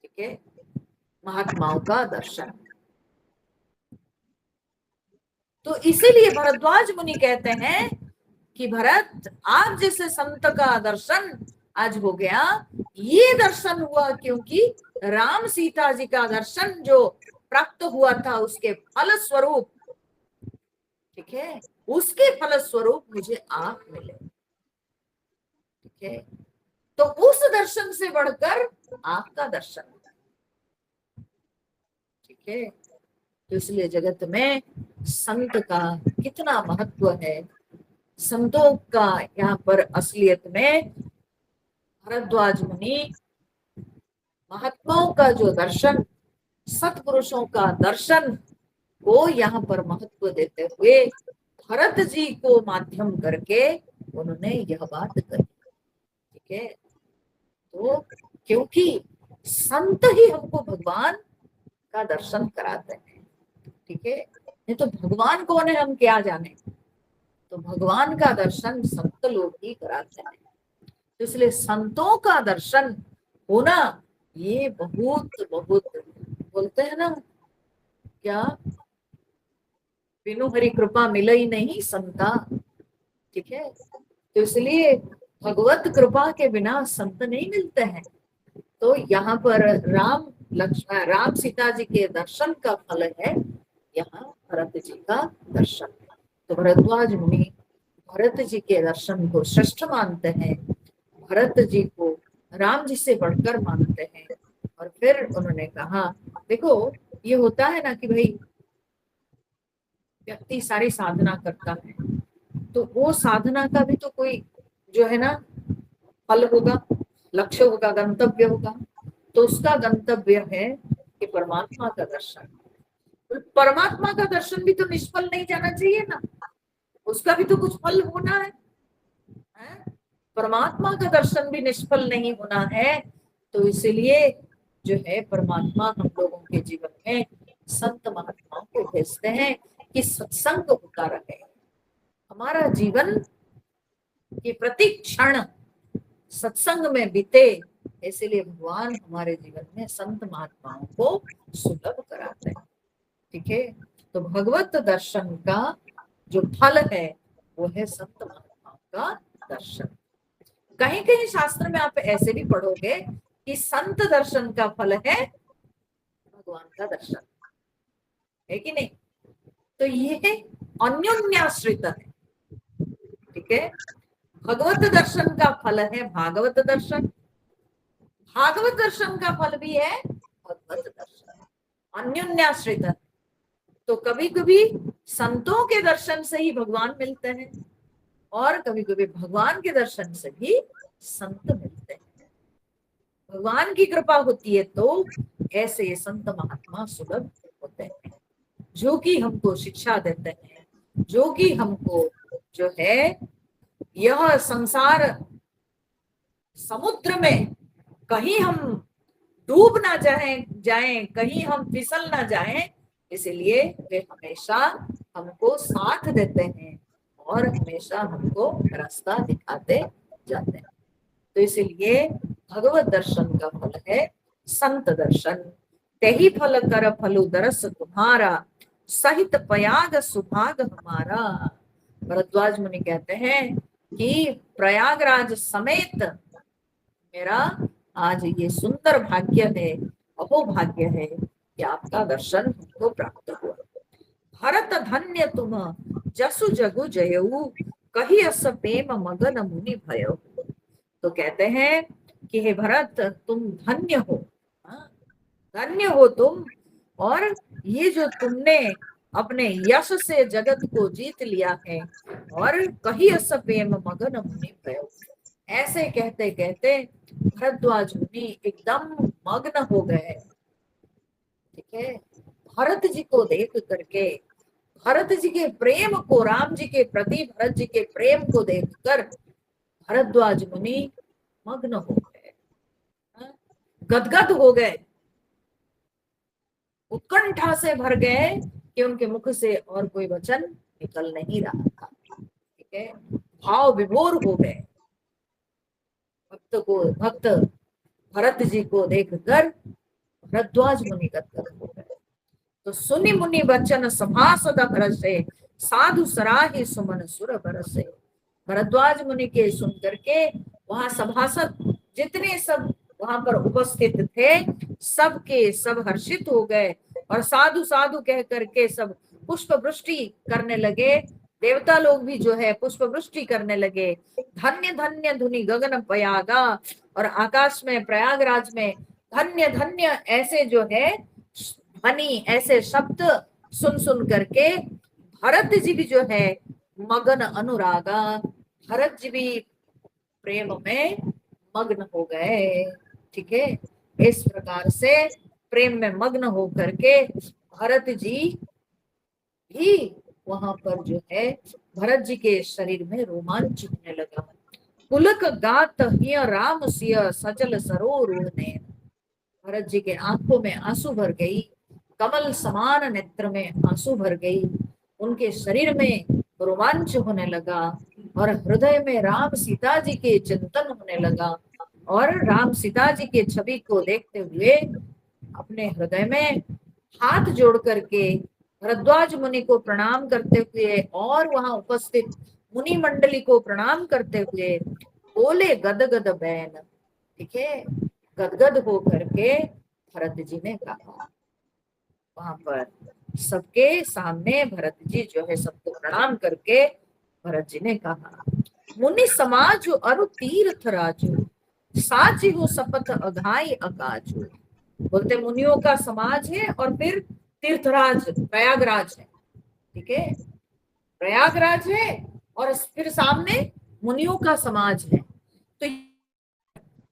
ठीक है, महात्माओं का दर्शन। तो इसीलिए भरद्वाज मुनि कहते हैं कि भरत, आप जैसे संत का दर्शन आज हो गया। ये दर्शन हुआ क्योंकि राम सीता जी का दर्शन जो प्राप्त हुआ था उसके फल स्वरूप, ठीक है, उसके फल स्वरूप मुझे आप मिले। ठीक है, तो उस दर्शन से बढ़कर आपका दर्शन। ठीक है, तो इसलिए जगत में संत का कितना महत्व है, संतों का यहाँ पर असलियत में भरद्वाज मुनि महात्माओं का जो दर्शन, सतपुरुषों का दर्शन को यहाँ पर महत्व देते हुए भरत जी को माध्यम करके उन्होंने यह बात कही। ठीक है, तो क्योंकि संत ही हमको भगवान का दर्शन कराते हैं। ठीक है, नहीं तो भगवान कौन है हम क्या जाने, तो भगवान का दर्शन संत लोग ही कराते हैं। तो इसलिए संतों का दर्शन होना ये बहुत बहुत, बोलते हैं ना क्या, बिनु हरि कृपा मिले ही नहीं संता। ठीक है, तो इसलिए भगवत कृपा के बिना संत नहीं मिलते हैं। तो यहाँ पर राम लक्ष्मण, राम सीता जी के दर्शन का फल है यहाँ भरत जी का दर्शन। तो भरद्वाज मुनि भरत जी के दर्शन को श्रेष्ठ मानते हैं, भरत जी को राम जी से बढ़कर मानते हैं। और फिर उन्होंने कहा, देखो ये होता है ना कि भाई व्यक्ति सारी साधना करता है, तो वो साधना का भी तो कोई जो है ना फल होगा, लक्ष्य होगा, गंतव्य होगा। तो उसका गंतव्य है कि परमात्मा का दर्शन। तो परमात्मा का दर्शन भी तो निष्फल नहीं जाना चाहिए ना, उसका भी तो कुछ फल होना है? परमात्मा का दर्शन भी निष्फल नहीं होना है। तो इसलिए जो है परमात्मा हम लोगों के जीवन में संत महात्माओं को भेजते हैं कि सत्संग होता रहे, हमारा जीवन के प्रति क्षण सत्संग में बीते। इसलिए भगवान हमारे जीवन में संत महात्माओं को सुलभ कराते हैं। ठीक है, तो भगवत दर्शन का जो फल है वो है संत महात्माओं का दर्शन। कहीं कहीं शास्त्र में आप ऐसे भी पढ़ोगे कि संत दर्शन का फल है भगवान का दर्शन, है कि नहीं? तो ये अन्योन्याश्रित है। ठीक है, भगवत दर्शन का फल है भागवत दर्शन, भागवत दर्शन का फल भी है भगवत दर्शन, अन्योन्याश्रित है। तो कभी कभी संतों के दर्शन से ही भगवान मिलते हैं और कभी कभी भगवान के दर्शन से भी संत मिलते हैं। भगवान की कृपा होती है तो ऐसे संत महात्मा सुलभ होते हैं, जो कि हमको शिक्षा देते हैं, जो कि हमको जो है यह संसार समुद्र में कहीं हम डूब ना जाएं, कहीं हम फिसल ना जाएं, इसलिए वे हमेशा हमको साथ देते हैं और हमेशा हमको रास्ता दिखाते जाते हैं। तो इसलिए भगवत दर्शन का फल है संत दर्शन। तेहि फल कर फलु दरस तुम्हारा, सहित प्रयाग सुभाग हमारा। भरद्वाज मुनि कहते हैं कि प्रयागराज समेत मेरा आज ये सुंदर भाग्य है, अहोभाग्य है कि आपका दर्शन हमको प्राप्त हुआ। भरत धन्य तुम जसु जगु जयऊ, कही अस प्रेम मगन मुनि भयऊ। तो कहते हैं कि हे भरत तुम धन्य हो, धन्य हो तुम, और ये जो तुमने अपने यश से जगत को जीत लिया है, और कही अस प्रेम मगन मुनि भयऊ। ऐसे कहते कहते भरद्वाज मुनि एकदम मग्न हो गए। ठीक है, भरत जी को देख करके, भरत जी के प्रेम को, राम जी के प्रति भरत जी के प्रेम को देखकर भरद्वाज मुनि मग्न हो गए, गदगद हो गए, उत्कंठा से भर गए कि उनके मुख से और कोई वचन निकल नहीं रहा था। ठीक है, भाव विभोर हो गए। भक्त भरत जी को देखकर भरद्वाज मुनि गदगद हो गए। तो सुनि मुनि वचन सभासद भरसे, साधु सराहि सुमन सुर बरसे। भरद्वाज मुनि के सुन करके वहां सभासद जितने सब वहां पर उपस्थित थे, सब के सब हर्षित हो गए और साधु साधु कह करके सब पुष्प वृष्टि करने लगे। देवता लोग भी जो है पुष्प वृष्टि करने लगे। धन्य धन्य धुनि गगन पयागा, और आकाश में प्रयागराज में धन्य धन्य ऐसे जो है ध्वनि, ऐसे शब्द सुन सुन करके भरत जी भी जो है मगन अनुरागा, भरत जी भी प्रेम में मग्न हो गए। ठीक है, इस प्रकार से प्रेम में मग्न हो करके भरत जी भी वहां पर जो है भरत जी के शरीर में रोमांच होने लगा। पुलक गात हिय राम सिय सचल सरोरुण नयन। भरत जी के आंखों में आंसू भर गई, कमल समान नेत्र में आंसू भर गई, उनके शरीर में रोमांच होने लगा और हृदय में राम सीता जी के चिंतन होने लगा। और राम सीता जी के छवि को देखते हुए अपने हृदय में हाथ जोड़ करके भरद्वाज मुनि को प्रणाम करते हुए और वहां उपस्थित मुनि मंडली को प्रणाम करते हुए बोले गदगद बैन। ठीक है, गदगद हो करके भरत जी ने कहा, वहां पर सबके सामने भरत जी जो है सबको प्रणाम करके भरत जी ने कहा, मुनि समाज अरु तीर्थ राजू, साची हो शपथ अघाई अकाजू। बोलते मुनियों का समाज है और फिर तीर्थराज प्रयागराज है। ठीक है, प्रयागराज है और फिर सामने मुनियों का समाज है। तो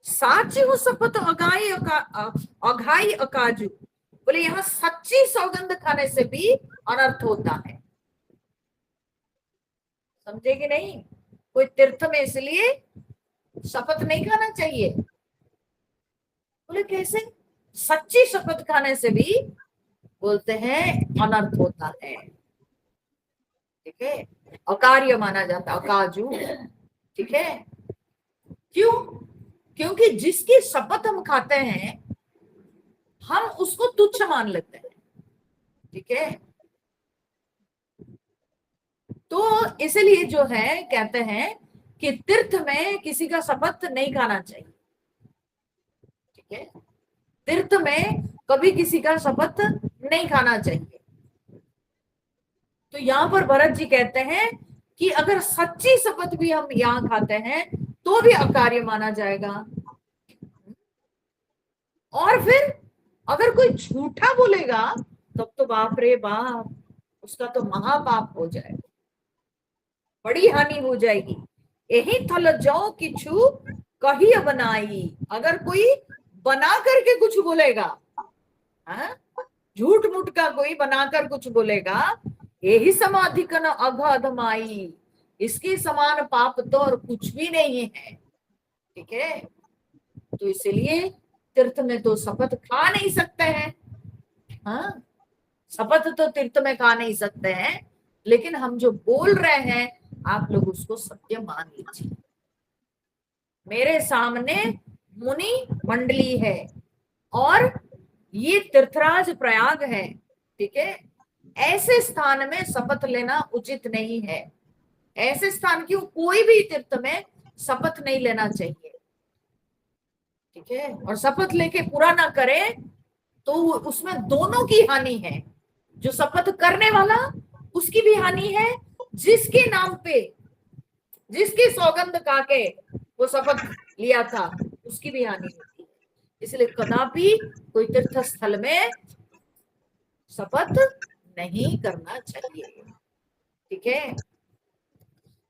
साची हो शपथ अघाई अकाजू, बोले यहाँ सच्ची सौगंध खाने से भी अनर्थ होता है। समझे कि नहीं? कोई तीर्थ में इसलिए शपथ नहीं खाना चाहिए। बोले कैसे? सच्ची शपथ खाने से भी बोलते हैं अनर्थ होता है। ठीक है, अकार्य माना जाता, अकाजू। ठीक है, क्यों? क्योंकि जिसकी शपथ हम खाते हैं हम उसको तुच्छ मान लेते हैं। ठीक है, तो इसलिए जो है कहते हैं कि तीर्थ में किसी का शपथ नहीं खाना चाहिए। ठीक है, तीर्थ में कभी किसी का शपथ नहीं खाना चाहिए। तो यहाँ पर भरत जी कहते हैं कि अगर सच्ची शपथ भी हम यहाँ खाते हैं तो भी अकार्य माना जाएगा, और फिर अगर कोई झूठा बोलेगा तब तो बाप रे बाप, उसका तो महापाप हो जाएगा, बड़ी हानि हो जाएगी। यही थल जो किछु कही बनाई। अगर कोई बना करके कुछ बोलेगा, झूठ मूठ का कोई बनाकर कुछ बोलेगा, यही समाधिक न अघधमाई, इसके समान पाप तो और कुछ भी नहीं है। ठीक है, तो इसलिए तीर्थ में तो शपथ खा नहीं सकते हैं। हाँ, शपथ तो तीर्थ में खा नहीं सकते हैं, लेकिन हम जो बोल रहे हैं आप लोग उसको सत्य मान लीजिए। मेरे सामने मुनि मंडली है और ये तीर्थराज प्रयाग है। ठीक है, ऐसे स्थान में शपथ लेना उचित नहीं है। ऐसे स्थान क्यों, कोई भी तीर्थ में शपथ नहीं लेना चाहिए। ठीक है, और शपथ लेके पूरा ना करे तो उसमें दोनों की हानि है। जो शपथ करने वाला उसकी भी हानि है, जिसके नाम पे, जिसकी सौगंध खाके वो शपथ लिया था उसकी भी हानि होती है। इसलिए कदापि कोई तीर्थ स्थल में शपथ नहीं करना चाहिए। ठीक है,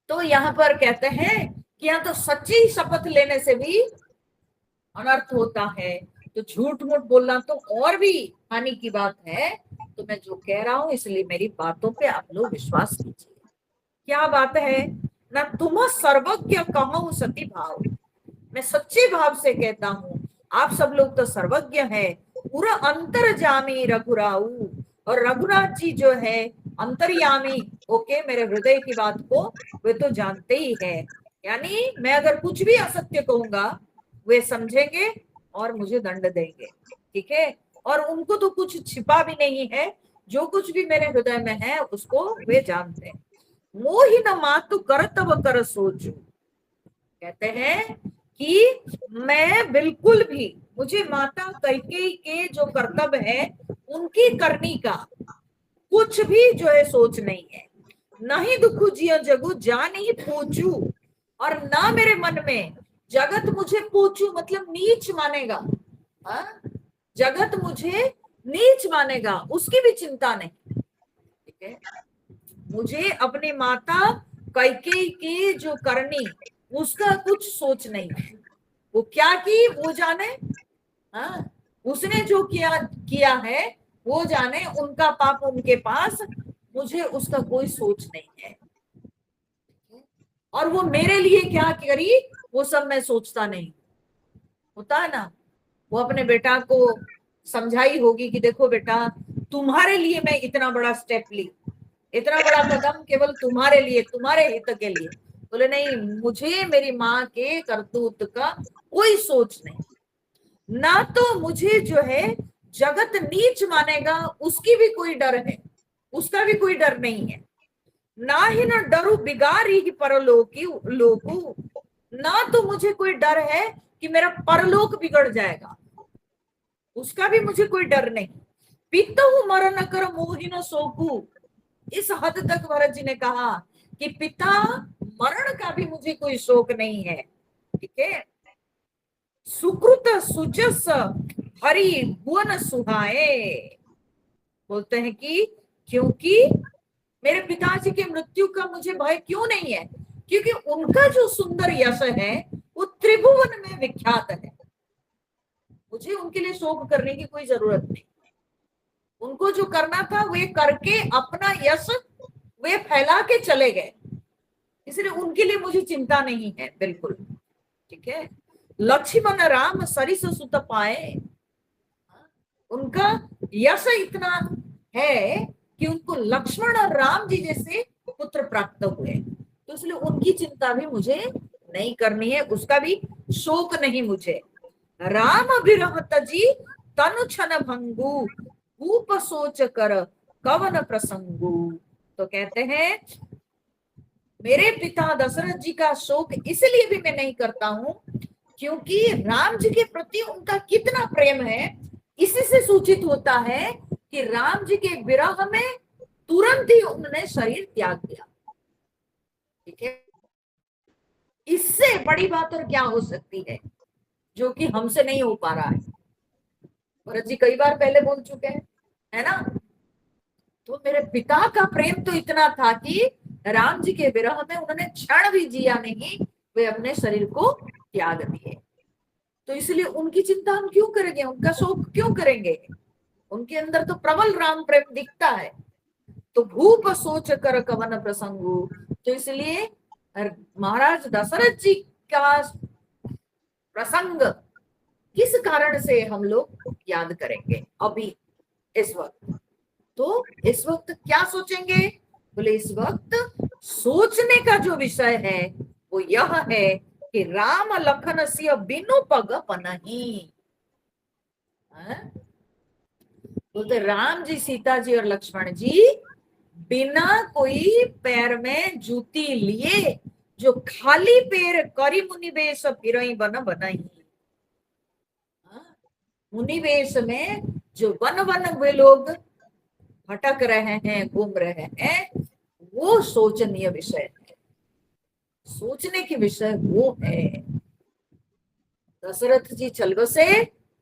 तो यहाँ पर कहते हैं कि यहाँ तो सच्ची शपथ लेने से भी अनर्थ होता है, तो झूठ मूठ बोलना तो और भी हानि की बात है। तो मैं जो कह रहा हूं इसलिए मेरी बातों पे आप लोग विश्वास कीजिए। क्या बात है ना, तुम सर्वज्ञ कहूं सती भाव, मैं सच्चे भाव से कहता हूं आप सब लोग तो सर्वज्ञ है, पूरा अंतर्जामी रघुराऊ। और रघुनाथ जी जो है अंतर्यामी ओके, मेरे हृदय की बात को वे तो जानते ही है। यानी मैं अगर कुछ भी असत्य कहूंगा वे समझेंगे और मुझे दंड देंगे। ठीक है, और उनको तो कुछ छिपा भी नहीं है, जो कुछ भी मेरे हृदय में है उसको वे जानते हैं। मोहि न मातु कर तब कर सोचू, कहते हैं कि मैं बिल्कुल भी, मुझे माता कैकेयी के जो कर्तव्य है उनकी करनी का कुछ भी जो है सोच नहीं है। नहीं दुखु जियो जगू जा नहीं पूछू, और ना मेरे मन में जगत मुझे पूछू मतलब नीच मानेगा। हाँ? जगत मुझे नीच मानेगा उसकी भी चिंता नहीं। ठीक है, मुझे अपनी माता कैकेयी की जो करनी उसका कुछ सोच नहीं है। वो क्या की वो जाने, हाँ, उसने जो किया किया है वो जाने, उनका पाप उनके पास, मुझे उसका कोई सोच नहीं है। और वो मेरे लिए क्या करी वो सब मैं सोचता नहीं। होता है ना, वो अपने बेटा को समझाई होगी कि देखो बेटा तुम्हारे लिए मैं इतना बड़ा स्टेप ली, इतना बड़ा कदम केवल तुम्हारे लिए, तुम्हारे हित के लिए। बोले नहीं, मुझे मेरी माँ के करतूत का कोई सोच नहीं। ना तो मुझे जो है जगत नीच मानेगा उसकी भी कोई डर है, उसका भी कोई डर नहीं है। ना ही ना डरू बिगारी ही परलोकी लोकू, ना तो मुझे कोई डर है कि मेरा परलोक बिगड़ जाएगा, उसका भी मुझे कोई डर नहीं। पितहु मरण कर मोहिन सोकू, इस हद तक भरत जी ने कहा कि पिता मरण का भी मुझे कोई शोक नहीं है। ठीक है, सुकृत सुजस हरि भुवन सुहाए, बोलते हैं कि क्योंकि मेरे पिताजी के मृत्यु का मुझे भय क्यों नहीं है, क्योंकि उनका जो सुंदर यश है वो त्रिभुवन में विख्यात है। मुझे उनके लिए शोक करने की कोई जरूरत नहीं। उनको जो करना था वे करके अपना यश वे फैला के चले गए, इसलिए उनके लिए मुझे चिंता नहीं है बिल्कुल। ठीक है, लक्ष्मण राम सरिस सुत पाए, उनका यश इतना है कि उनको लक्ष्मण और राम जी जैसे पुत्र प्राप्त हुए, तो इसलिए उनकी चिंता भी मुझे नहीं करनी है, उसका भी शोक नहीं मुझे। राम विरह तजी तनु छन भंगु, भूप सोच कर कवन प्रसंगु। तो कहते हैं मेरे पिता दशरथ जी का शोक इसलिए भी मैं नहीं करता हूं क्योंकि राम जी के प्रति उनका कितना प्रेम है, इसी से सूचित होता है कि राम जी के विरह में तुरंत ही उन्होंने शरीर त्याग दिया। ठीक है, इससे बड़ी बात और क्या हो सकती है जो कि हमसे नहीं हो पा रहा है। भरत जी कई बार पहले बोल चुके हैं, है ना। तो मेरे पिता का प्रेम तो इतना था कि राम जी के विरह में उन्होंने क्षण भी जिया नहीं, वे अपने शरीर को त्याग दिए। तो इसलिए उनकी चिंता हम क्यों करेंगे, उनका शोक क्यों करेंगे, उनके अंदर तो प्रबल राम प्रेम दिखता है। तो भूप सोच कर कवन प्रसंगु। तो इसलिए महाराज दशरथ जी का प्रसंग किस कारण से हम लोग याद करेंगे अभी इस वक्त। तो इस वक्त क्या सोचेंगे, बोले इस वक्त सोचने का जो विषय है वो यह है कि राम लखन सिय बिनु पग पनहि। बोलते राम जी, सीता जी और लक्ष्मण जी बिना कोई पैर में जूती लिए जो खाली पैर करी मुनिवेश फिरई बन बनाई। मुनिवेश में जो वन वन वे लोग भटक रहे हैं, घूम रहे हैं, वो सोचनीय विषय है, सोचने की विषय वो है। दशरथ जी चल बसे,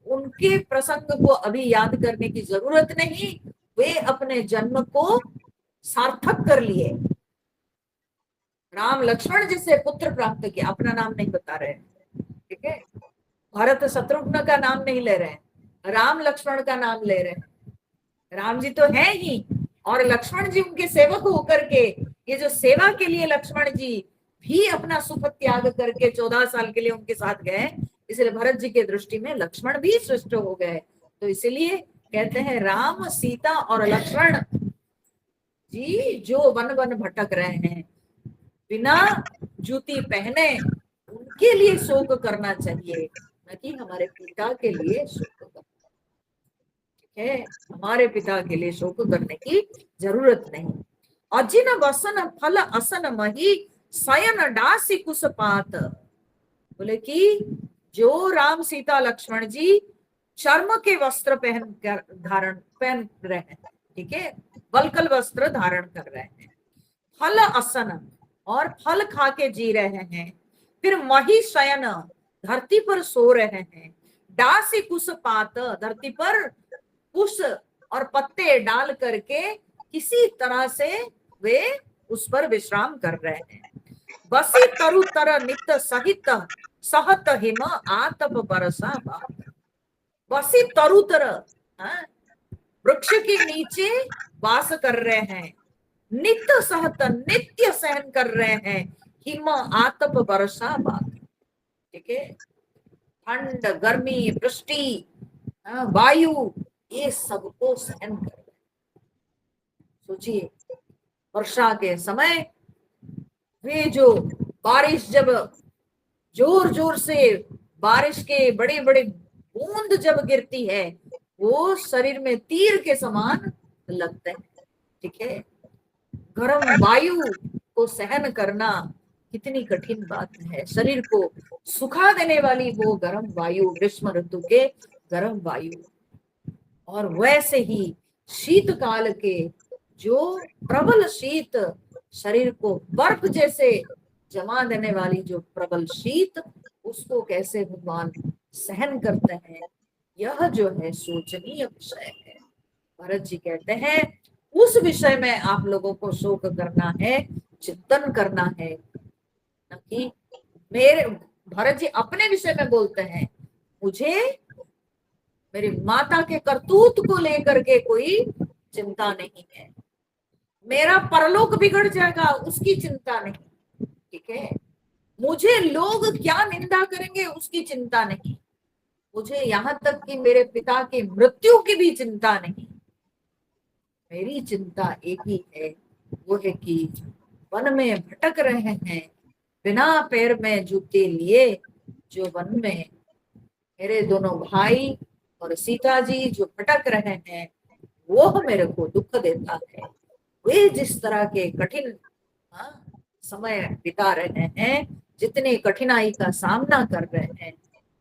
उनके प्रसंग को अभी याद करने की जरूरत नहीं, वे अपने जन्म को सार्थक कर लिए। राम लक्ष्मण जी से पुत्र प्राप्त किया, अपना नाम नहीं बता रहे, ठीक है। भरत शत्रुघ्न का नाम नहीं ले रहे, राम लक्ष्मण का नाम ले रहे। राम जी तो है ही, और लक्ष्मण जी उनके सेवक होकर के, ये जो सेवा के लिए लक्ष्मण जी भी अपना सुख त्याग करके 14 साल के लिए उनके साथ गए, इसलिए भरत जी के दृष्टि में लक्ष्मण भी श्रेष्ठ हो गए। तो इसलिए कहते हैं राम सीता और लक्ष्मण जी जो वन वन भटक रहे हैं बिना जूती पहने, उनके लिए शोक करना चाहिए, न कि हमारे पिता के लिए शोक करना है। हमारे पिता के लिए शोक करने की जरूरत नहीं। अजिन वसन फल असन मही शयन डासी कुसपात। बोले कि जो राम सीता लक्ष्मण जी चर्म के वस्त्र पहन रहे हैं, ठीक है, वल्कल वस्त्र धारण कर रहे हैं, फल असन और फल खा के जी रहे हैं, फिर मही शयन धरती पर सो रहे हैं, डासी कुसपात धरती पर कुश और पत्ते डाल करके किसी तरह से वे उस पर विश्राम कर रहे हैं। बसी तरु तर नित सहित सहत हिम आतप बरसा बात। बसी तरु तर, वृक्ष के नीचे वास कर रहे हैं, नित्य सहत नित्य सहन कर रहे हैं, हिम आतप वर्षा बात, ठीक है, ठंड गर्मी वृष्टि वायु ये सबको सहन कर रहे हैं। सोचिए वर्षा के समय वे जो बारिश, जब जोर जोर से बारिश के बड़े बड़े बूंद जब गिरती है, वो शरीर में तीर के समान लगते हैं, ठीक है। गर्म वायु को सहन करना कितनी कठिन बात है, शरीर को सुखा देने वाली वो गर्म वायु, ग्रीष्म ऋतु के गर्म वायु। और वैसे ही शीतकाल के जो प्रबल शीत, शरीर को बर्फ जैसे जमा देने वाली जो प्रबल शीत, उसको कैसे भगवान सहन करते हैं, यह जो है सोचनीय विषय है। भरत जी कहते हैं उस विषय में आप लोगों को शोक करना है, चिंतन करना है, न कि मेरे। भरत जी अपने विषय में बोलते हैं, मुझे मेरी माता के करतूत को लेकर के कोई चिंता नहीं है, मेरा परलोक बिगड़ जाएगा उसकी चिंता नहीं, ठीक है, मुझे लोग क्या निंदा करेंगे उसकी चिंता नहीं, मुझे यहाँ तक कि मेरे पिता की मृत्यु की भी चिंता नहीं। मेरी चिंता एक ही है, वो है कि वन में भटक रहे हैं बिना पैर में जूते लिए, जो वन में मेरे दोनों भाई और सीता जी जो भटक रहे हैं, वो मेरे को दुख देता है। वे जिस तरह के कठिन समय बिता रहे हैं, जितने कठिनाई का सामना कर रहे हैं,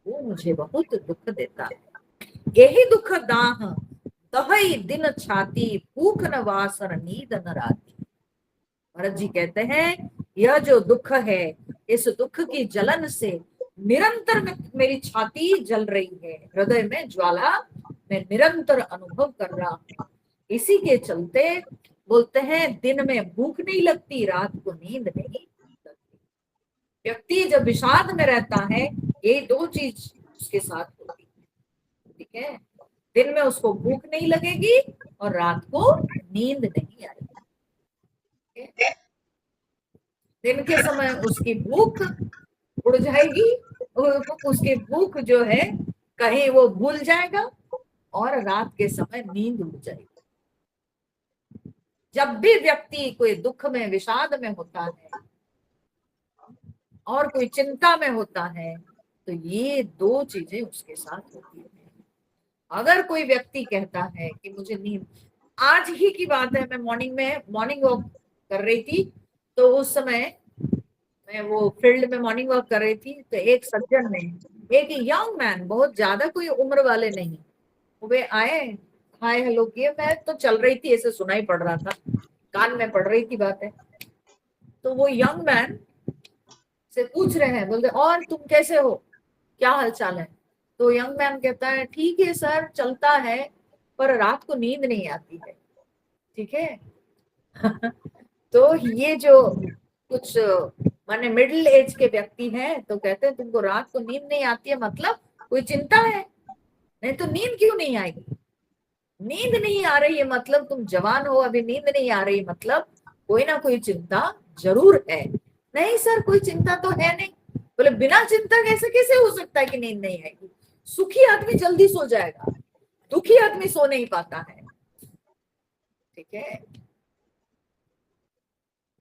वो मुझे बहुत दुख देता है। यही दुख दाह दहई दिन छाती, भूख न वासर नींद न राती। भरत जी कहते हैं यह जो दुख है, इस दुख की जलन से निरंतर मेरी छाती जल रही है, हृदय में ज्वाला मैं निरंतर अनुभव कर रहा हूं। इसी के चलते बोलते हैं दिन में भूख नहीं लगती, रात को नींद नहीं लगती। व्यक्ति जब विषाद में रहता है, ये दो चीज उसके साथ होती है, ठीक है, दिन में उसको भूख नहीं लगेगी और रात को नींद नहीं आएगी। दिन के समय उसकी भूख उड़ जाएगी, उसकी भूख जो है कहीं वो भूल जाएगा, और रात के समय नींद उड़ जाएगी। जब भी व्यक्ति कोई दुख में, विषाद में होता है और कोई चिंता में होता है, तो ये दो चीजें उसके साथ होती है। अगर कोई व्यक्ति कहता है कि मुझे नींद, आज ही की बात है, मैं मॉर्निंग वॉक कर रही थी, तो उस समय मैं वो फील्ड में मॉर्निंग वॉक कर रही थी, तो एक सज्जन ने, एक यंग मैन, बहुत ज्यादा कोई उम्र वाले नहीं, वे आए, हाय हेलो किए, मैं तो चल रही थी, ऐसे सुनाई पड़ रहा था, कान में पड़ रही थी बातें, तो वो यंग मैन से पूछ रहे हैं, बोलते और तुम कैसे हो, क्या हालचाल है। तो यंग मैन कहता है ठीक है सर, चलता है, पर रात को नींद नहीं आती है। ठीक है। तो ये जो कुछ माने मिडिल एज के व्यक्ति हैं, तो कहते हैं तुमको रात को नींद नहीं आती है, मतलब कोई चिंता है, नहीं तो नींद क्यों नहीं आएगी। नींद नहीं आ रही है मतलब तुम जवान हो, अभी नींद नहीं आ रही मतलब कोई ना कोई चिंता जरूर है। नहीं सर कोई चिंता तो है नहीं। बोले बिना चिंता कैसे कैसे हो सकता है कि नींद नहीं आएगी। सुखी आदमी जल्दी सो जाएगा, दुखी आदमी सो नहीं पाता है। ठीक है।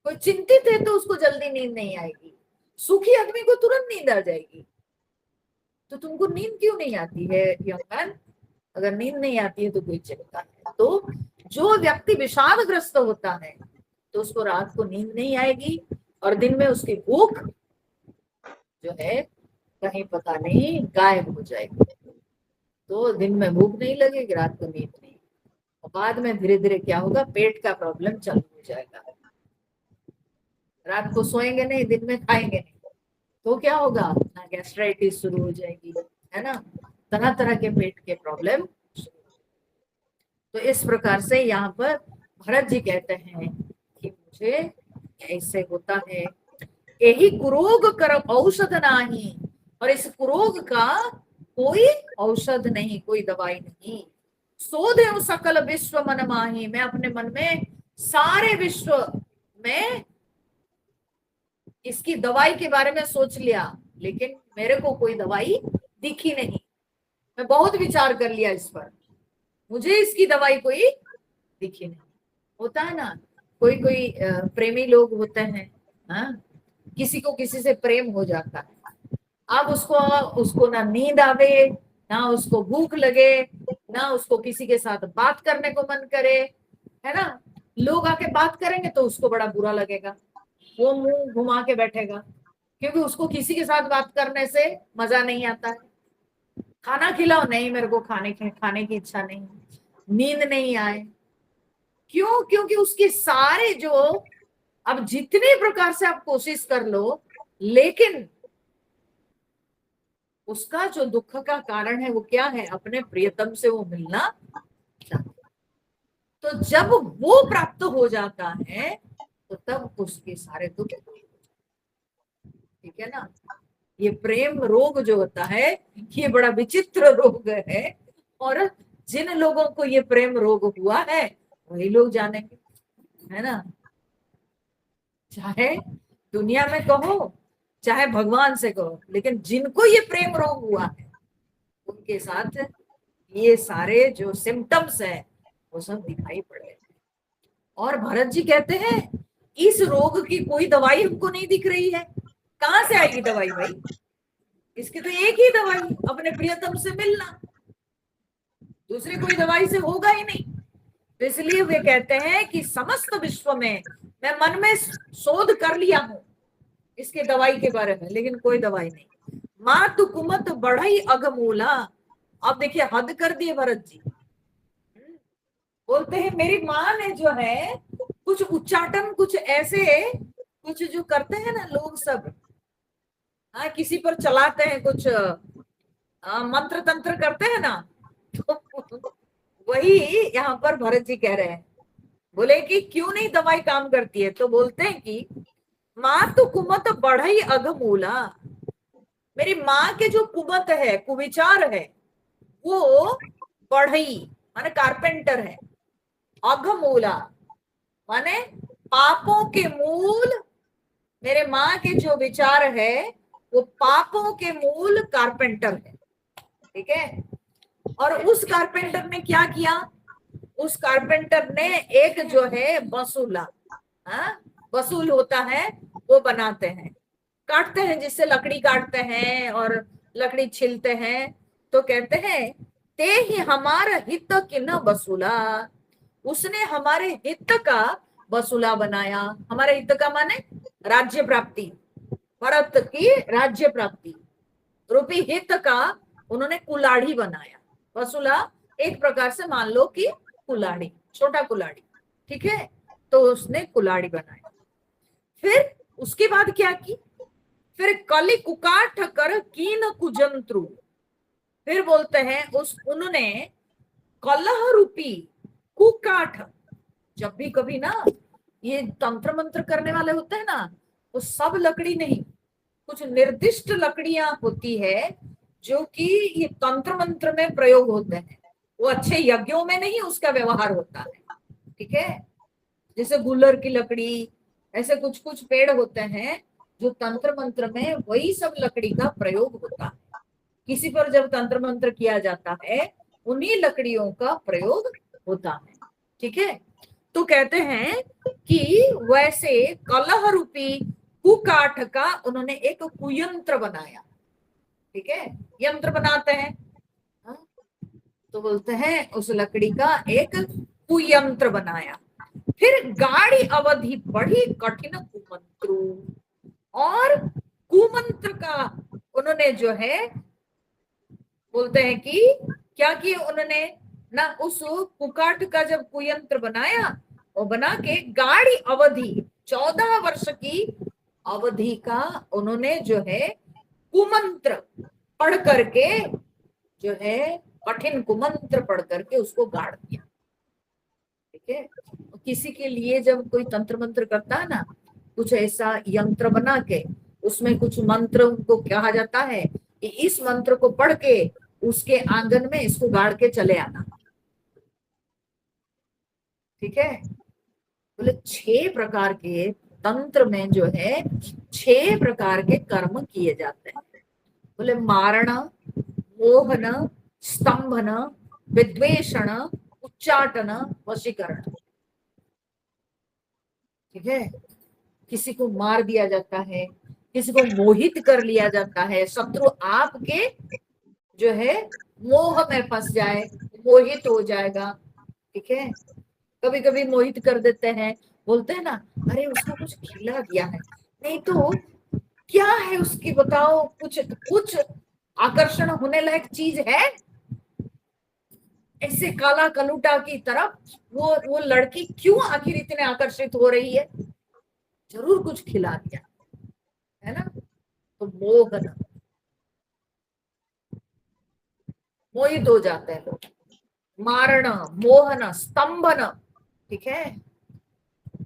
कोई चिंतित है तो उसको जल्दी नींद नहीं आएगी, सुखी आदमी को तुरंत नींद आ जाएगी। तो तुमको नींद क्यों नहीं आती है यंग मैन। अगर नींद नहीं आती है तो कोई चिंता है। तो जो व्यक्ति विषादग्रस्त होता है तो उसको रात को नींद नहीं आएगी, और दिन में उसकी भूख जो है कहीं पता नहीं गायब हो जाएगी। तो दिन में भूख नहीं लगेगी, रात को नींद नहीं, और बाद में धीरे धीरे क्या होगा, पेट का प्रॉब्लम चालू हो जाएगा। रात को सोएंगे नहीं, दिन में खाएंगे नहीं, तो क्या होगा ना, गैस्ट्राइटिस शुरू हो जाएगी, है ना, तरह तरह के पेट के प्रॉब्लम। तो इस प्रकार से यहाँ पर भरत जी कहते हैं कि मुझे ऐसे होता है, यही कुरोग कर औषध नहीं, और इस कुरोग का कोई औषध नहीं, कोई दवाई नहीं। सोधे सकल विश्व मन माही, मैं अपने मन में सारे विश्व में इसकी दवाई के बारे में सोच लिया, लेकिन मेरे को कोई दवाई दिखी नहीं। मैं बहुत विचार कर लिया इस पर, मुझे इसकी दवाई कोई दिखी नहीं। होता है ना, कोई कोई प्रेमी लोग होते हैं, हाँ, किसी को किसी से प्रेम हो जाता है, अब उसको उसको ना नींद आवे, ना उसको भूख लगे, ना उसको किसी के साथ बात करने को मन करे, है ना। लोग आके बात करेंगे तो उसको बड़ा बुरा लगेगा, वो मुंह घुमा के बैठेगा, क्योंकि उसको किसी के साथ बात करने से मजा नहीं आता है। खाना खिलाओ, नहीं मेरे को खाने की इच्छा नहीं, नींद नहीं आए, क्यों, क्योंकि उसके सारे जो, अब जितने प्रकार से आप कोशिश कर लो, लेकिन उसका जो दुख का कारण है वो क्या है, अपने प्रियतम से वो मिलना चाहता। तो जब वो प्राप्त हो जाता है तो तब उसके सारे दुख, ठीक है ना। ये प्रेम रोग जो होता है, ये बड़ा विचित्र रोग है, और जिन लोगों को ये प्रेम रोग हुआ है वही लोग जानेंगे, है ना। चाहे दुनिया में कहो, चाहे भगवान से कहो, लेकिन जिनको ये प्रेम रोग हुआ है उनके साथ ये सारे जो सिम्टम्स है वो सब दिखाई पड़े। और भरत जी कहते हैं इस रोग की कोई दवाई हमको नहीं दिख रही है, कहां से आएगी दवाई भाई, इसकी तो एक ही दवाई, अपने प्रियतम से मिलना, दूसरी कोई दवाई से होगा ही नहीं। तो इसलिए वे कहते हैं कि समस्त विश्व में मैं मन में शोध कर लिया हूं इसके दवाई के बारे में, लेकिन कोई दवाई नहीं। मातु कुमत बढ़ई अगमूला, अब देखिए हद कर दिए भरत जी। बोलते हैं मेरी माँ ने जो है कुछ उच्चाटन, कुछ ऐसे कुछ जो करते हैं ना लोग सब, हाँ, किसी पर चलाते हैं कुछ मंत्र तंत्र करते हैं ना, तो वही यहाँ पर भरत जी कह रहे हैं। बोले कि क्यों नहीं दवाई काम करती है, तो बोलते हैं कि माँ तो कुमत बढ़ई अघमूला, मेरी माँ के जो कुमत है, कुविचार है, वो बढ़ई माने कारपेंटर है, अघमूला माने पापों के मूल, मेरे माँ के जो विचार है वो पापों के मूल कारपेंटर है, ठीक है। और उस कारपेंटर ने क्या किया, उस कारपेंटर ने एक जो है बसूला, बसूल होता है वो बनाते हैं, काटते हैं, जिससे लकड़ी काटते हैं और लकड़ी छिलते हैं, तो कहते हैं ते ही हमारा हित कि न बसूला, उसने हमारे हित का बसूला बनाया। हमारे हित का माने राज्य प्राप्ति, भरत की राज्य प्राप्ति रूपी हित का उन्होंने कुल्हाड़ी बनाया। बसूला एक प्रकार से मान लो कि कुल्हाड़ी, छोटा कुल्हाड़ी, ठीक है। तो उसने कुल्हाड़ी बनाया। फिर उसके बाद क्या की, फिर कली कुकाठ कर कीन कुजंत्रु, फिर बोलते हैं उस उन्होंने कलह रूपी कुकाठ, जब भी कभी ना ये तंत्र मंत्र करने वाले होते हैं ना, वो सब लकड़ी नहीं, कुछ निर्दिष्ट लकड़ियां होती है जो कि ये तंत्र मंत्र में प्रयोग होते हैं, वो अच्छे यज्ञों में नहीं उसका व्यवहार होता है, ठीक है। जैसे गुलर की लकड़ी, ऐसे कुछ कुछ पेड़ होते हैं जो तंत्र मंत्र में वही सब लकड़ी का प्रयोग होता है। किसी पर जब तंत्र मंत्र किया जाता है उन्हीं लकड़ियों का प्रयोग होता है, ठीक है। तो कहते हैं कि वैसे कलह रूपी कुकाठ का उन्होंने एक कुयंत्र बनाया, ठीक है। यंत्र बनाते हैं, हाँ? तो बोलते हैं उस लकड़ी का एक कुयंत्र बनाया। फिर गाढ़ी अवधि बढ़ी कठिन कुमंत्रु, और कुमंत्र का उन्होंने जो है बोलते हैं कि क्या किया उन्होंने ना, उस कुकाठ का जब कुयंत्र बनाया, वो बना के गाढ़ी अवधि 14 वर्ष की अवधि का उन्होंने जो है कुमंत्र पढ़ करके, जो है कठिन कुमंत्र पढ़ करके उसको गाड़ दिया, ठीक है। किसी के लिए जब कोई तंत्र मंत्र करता है ना, कुछ ऐसा यंत्र बना के उसमें कुछ मंत्र को कहा जाता है कि इस मंत्र को पढ़ के उसके आंगन में इसको गाड़ के चले आना, ठीक है। बोले 6 प्रकार के तंत्र में जो है 6 प्रकार के कर्म किए जाते हैं। बोले मारण, मोहन, स्तंभन, विद्वेषण, उच्चाटन, वशीकरण, ठीक है। किसी को मार दिया जाता है, किसी को मोहित कर लिया जाता है, शत्रु आपके जो है मोह में फंस जाए, मोहित हो जाएगा, ठीक है। कभी कभी मोहित कर देते हैं, बोलते हैं ना अरे उसको कुछ खिला दिया है, नहीं तो क्या है उसकी बताओ, कुछ कुछ आकर्षण होने लायक चीज है, ऐसे काला कलूटा की तरफ वो लड़की क्यों आखिर इतने आकर्षित हो रही है, जरूर कुछ खिला दिया है ना। तो मोहन, मोहित हो जाते हैं लोग। मारण, मोहन, स्तंभन, ठीक है।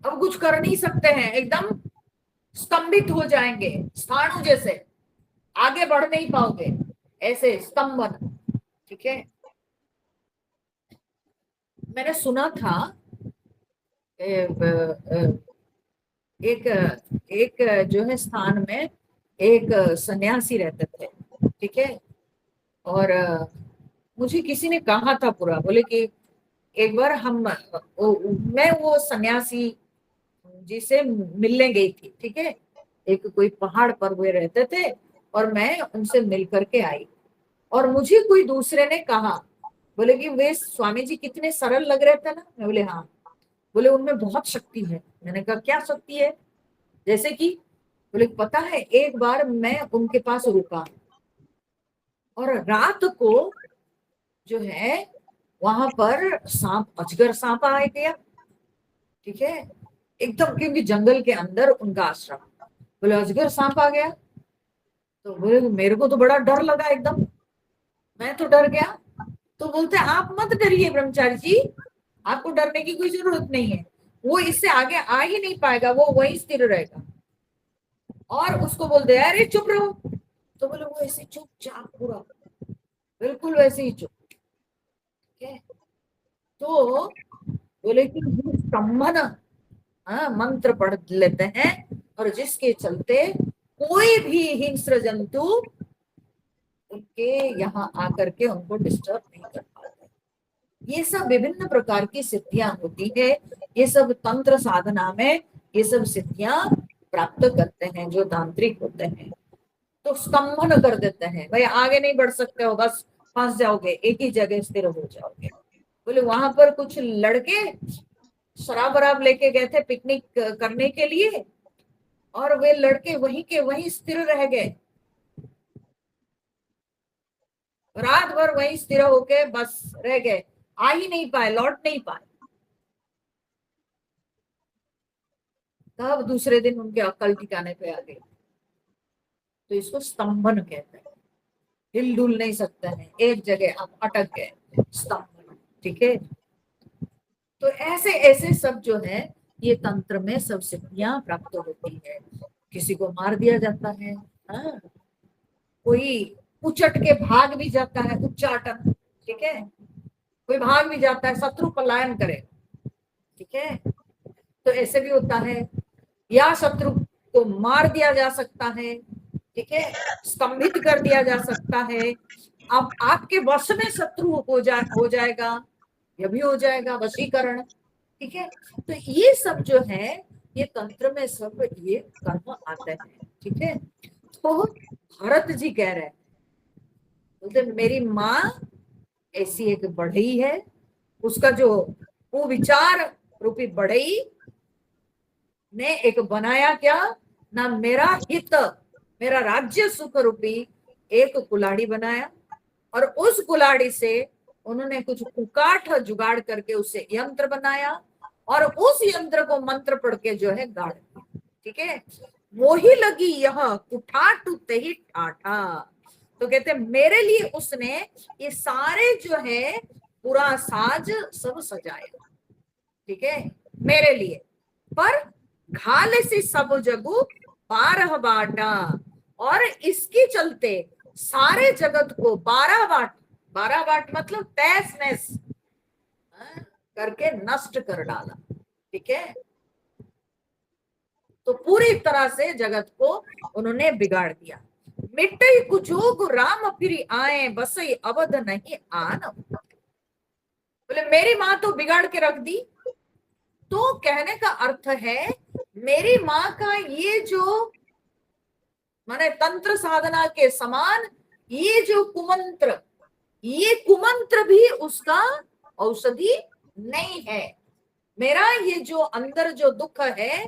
अब कुछ कर नहीं सकते हैं, एकदम स्तंभित हो जाएंगे, स्थाणु जैसे आगे बढ़ नहीं पाओगे, ऐसे स्तंभन, ठीक है। मैंने सुना था एक एक जो है स्थान में एक सन्यासी रहते थे, ठीक है। और मुझे किसी ने कहा था पूरा, बोले कि एक बार मैं वो सन्यासी जिसे मिलने गई थी, ठीक है। एक कोई पहाड़ पर वे रहते थे और मैं उनसे मिल करके आई, और मुझे कोई दूसरे ने कहा, बोले कि वे स्वामी जी कितने सरल लग रहे थे ना। मैं बोले हाँ। बोले उनमें बहुत शक्ति है। मैंने कहा क्या शक्ति है, जैसे कि? बोले पता है एक बार मैं उनके पास रुका और रात को जो है वहां पर सांप, अजगर सांप आ गया, ठीक है। एकदम, क्योंकि जंगल के अंदर उनका आश्रम। बोले अजगर सांप आ गया, तो बोले मेरे को तो बड़ा डर लगा एकदम, मैं तो डर गया। तो बोलते आप मत डरिए ब्रह्मचारी जी, आपको डरने की कोई जरूरत नहीं है, वो इससे आगे आ ही नहीं पाएगा, वो वहीं स्थिर रहेगा। और उसको बोलते अरे चुप रहो, तो बोले वो ऐसे चुपचाप पूरा, बिल्कुल वैसे ही चुप, ठीक है। तो बोले कि स्तंभन, मंत्र पढ़ लेते हैं, और जिसके चलते कोई भी हिंस्र जंतु उनके यहाँ आकर के उनको डिस्टर्ब नहीं कर पाते। ये सब विभिन्न प्रकार की सिद्धियां होती है, ये सब तंत्र साधना में ये सब सिद्धियां प्राप्त करते हैं जो तांत्रिक होते हैं। तो स्तंभन कर देते हैं, भाई आगे नहीं बढ़ सकते हो, बस फंस जाओगे, एक ही जगह स्थिर हो जाओगे। बोले वहां पर कुछ लड़के शराब वराब लेके गए थे पिकनिक करने के लिए, और वे लड़के वहीं के वहीं स्थिर रह गए, रात भर वहीं स्थिर होके बस रह गए, आ ही नहीं पाए, लौट नहीं पाए। तब दूसरे दिन उनके अक्ल ठिकाने पे आ गई। तो इसको स्तंभन कहते हैं, हिलडुल नहीं सकते हैं, एक जगह आप अटक गए, स्तंभन। ठीक है, तो ऐसे ऐसे सब जो है ये तंत्र में सब सिद्धियां प्राप्त होती है। किसी को मार दिया जाता है, हाँ? कोई उचट के भाग भी जाता है, उच्चाटन। ठीक है, कोई भाग भी जाता है, शत्रु पलायन करे। ठीक है, तो ऐसे भी होता है, या शत्रु को मार दिया जा सकता है। ठीक है, स्तंभित कर दिया जा सकता है। अब आपके वश में शत्रु हो जाएगा, यह भी हो जाएगा, वशीकरण। ठीक है, तो ये सब जो है ये तंत्र में सब ये कर्म आते हैं। ठीक है, तो भरत जी कह रहे हैं, बोलते मेरी माँ ऐसी एक बढ़ई है, उसका जो वो विचार रूपी बढ़ई ने एक बनाया क्या ना, मेरा हित, मेरा राज्य सुख रूपी एक कुलाड़ी बनाया, और उस कुलाड़ी से उन्होंने कुछ कुकाठ जुगाड़ करके उससे यंत्र बनाया, और उस यंत्र को मंत्र पढ़ के जो है गाड़ दिया। ठीक है, वो ही लगी यह कुठाट ते ही ठाठा। तो कहते मेरे लिए उसने ये सारे जो है पूरा साज सब सजाया। ठीक है, मेरे लिए, पर घाल सी सब जगू 12 बाटा, और इसके चलते सारे जगत को 12 बाट, 12 बाट मतलब तहस नहस करके नष्ट कर डाला। ठीक है, तो पूरी तरह से जगत को उन्होंने बिगाड़ दिया। मिट्टी कुचोग राम फिर आए, बसई अवध नहीं आन। बोले मेरी माँ तो बिगाड़ के रख दी। तो कहने का अर्थ है मेरी माँ का ये जो माने तंत्र साधना के समान ये जो कुमंत्र, ये कुमंत्र भी उसका औषधि नहीं है। मेरा ये जो अंदर जो दुख है,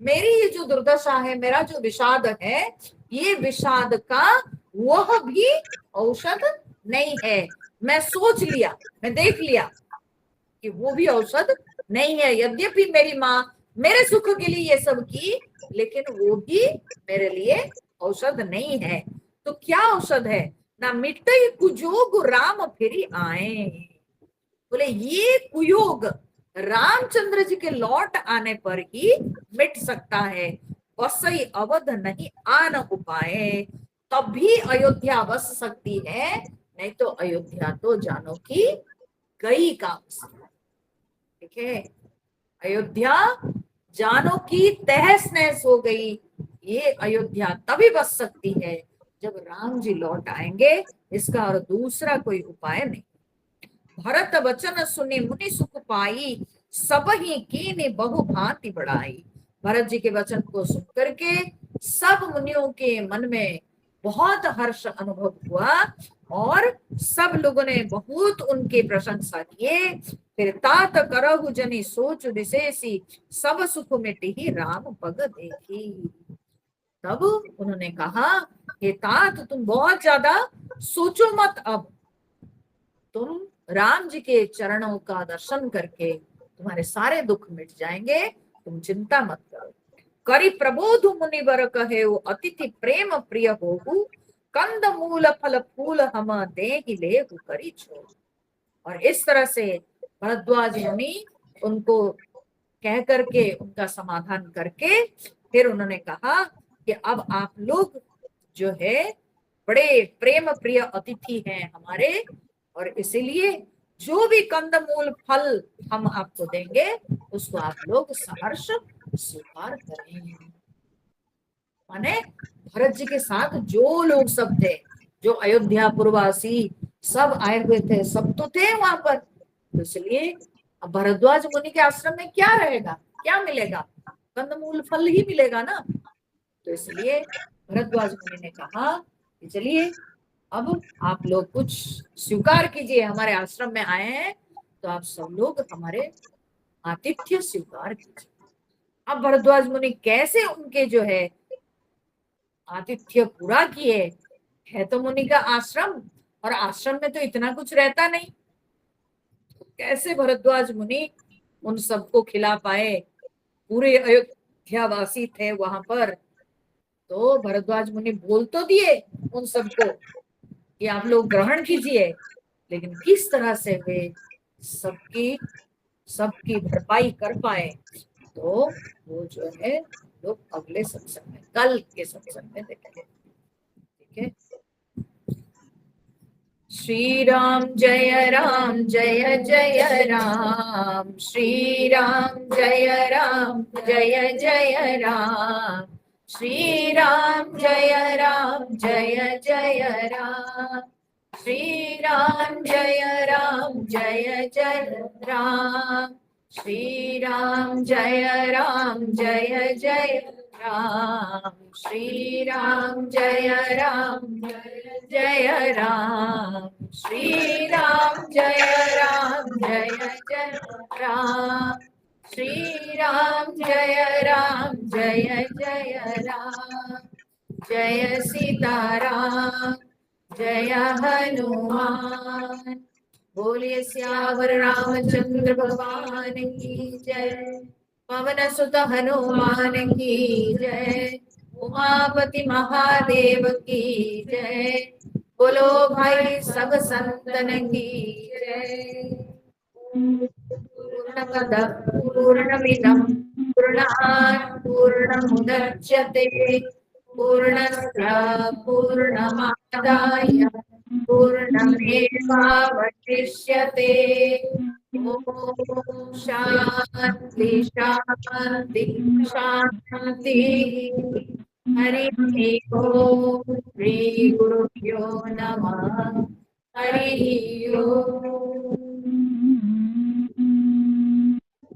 मेरी ये जो दुर्दशा है, मेरा जो विषाद है, ये विषाद का वह भी औषध नहीं है। मैं सोच लिया, मैं देख लिया कि वो भी औषध नहीं है। यद्यपि मेरी माँ मेरे सुख के लिए ये सब की, लेकिन वो भी मेरे लिए औषध नहीं है। तो क्या औषध है ना, मिट्टी कुजोग राम फिर आए। बोले ये कुयोग रामचंद्र जी के लौट आने पर ही मिट सकता है, बसई अवध नहीं आन उपाय। तब भी अयोध्या बस सकती है, नहीं तो अयोध्या तो जानो की गई काम से। ठीक है, अयोध्या जानो की तहस नहस हो गई। ये अयोध्या तभी बच सकती है जब राम जी लौट आएंगे, इसका और दूसरा कोई उपाय नहीं। भरत वचन सुने मुनि सुख पाई, सब ही कीने बहु भांति बढ़ाई। भरत जी के वचन को सुन करके सब मुनियों के मन में बहुत हर्ष अनुभव हुआ, और सब लोगों ने बहुत उनकी प्रशंसा किए। फिर तात करहु जनि सोच विशेषी, सब सुख मिटी ही राम पग देखी। तब उन्होंने कहा हे तात तुम बहुत ज्यादा सोचो मत, अब तुम राम जी के चरणों का दर्शन करके तुम्हारे सारे दुख मिट जाएंगे, तुम चिंता मत करो। करी प्रबोध मुनिवर कहे अतिथि प्रेम प्रिय होहु, कंद मूल फल फूल हम दे ले करी छो। और इस तरह से भरद्वाज मुनि उनको कह करके उनका समाधान करके फिर उन्होंने कहा कि अब आप लोग जो है बड़े प्रेम प्रिय अतिथि हैं हमारे, और इसीलिए जो भी कंदमूल फल हम आपको देंगे उसको आप लोग सहर्ष स्वीकार करें। माने भरत जी के साथ जो लोग सब थे, जो अयोध्या पुरवासी सब आए हुए थे, सब तो थे वहां पर। तो इसलिए अब भरद्वाज मुनि के आश्रम में क्या रहेगा, क्या मिलेगा? कंदमूल फल ही मिलेगा ना। तो इसलिए भरद्वाज मुनि ने कहा कि चलिए अब आप लोग कुछ स्वीकार कीजिए, हमारे आश्रम में आए हैं तो आप सब लोग हमारे आतिथ्य स्वीकार कीजिए। अब भरद्वाज मुनि कैसे उनके जो है आतिथ्य पूरा किए। है तो मुनि का आश्रम, और आश्रम में तो इतना कुछ रहता नहीं, कैसे भरद्वाज मुनि उन सबको खिला पाए? पूरे अयोध्यावासी थे वहां पर। तो भरद्वाज मुनि बोल तो दिए उन सबको कि आप लोग ग्रहण कीजिए, लेकिन किस तरह से वे सबकी सबकी भरपाई कर पाए, तो वो जो है लोग अगले सत्संग में, कल के सत्संग में देखेंगे। ठीक है। श्री राम जय जय राम, श्री राम जय जय राम, श्री राम जय जय राम, श्री राम जय राम, श्री राम जय जय राम, श्री राम जय राम, श्री राम जय राम, श्री राम जय राम, जय सीताराम, जय हनुमान, बोलिए सियावर रामचंद्र भगवान की जय। पवन सुत हनुमान की जय, उमापति महादेव की जय, बोलो भाई सब संतन की जय। पूर्णमद पूर्णमिदं पूर्णात् पूर्णमुदच्यते, पूर्णस्य पूर्णमादाय पूर्णमेवावशिष्यते। ओम शांति शांति शांति। हरि ओम। श्री गुरुभ्यो नमः। हरि ओम।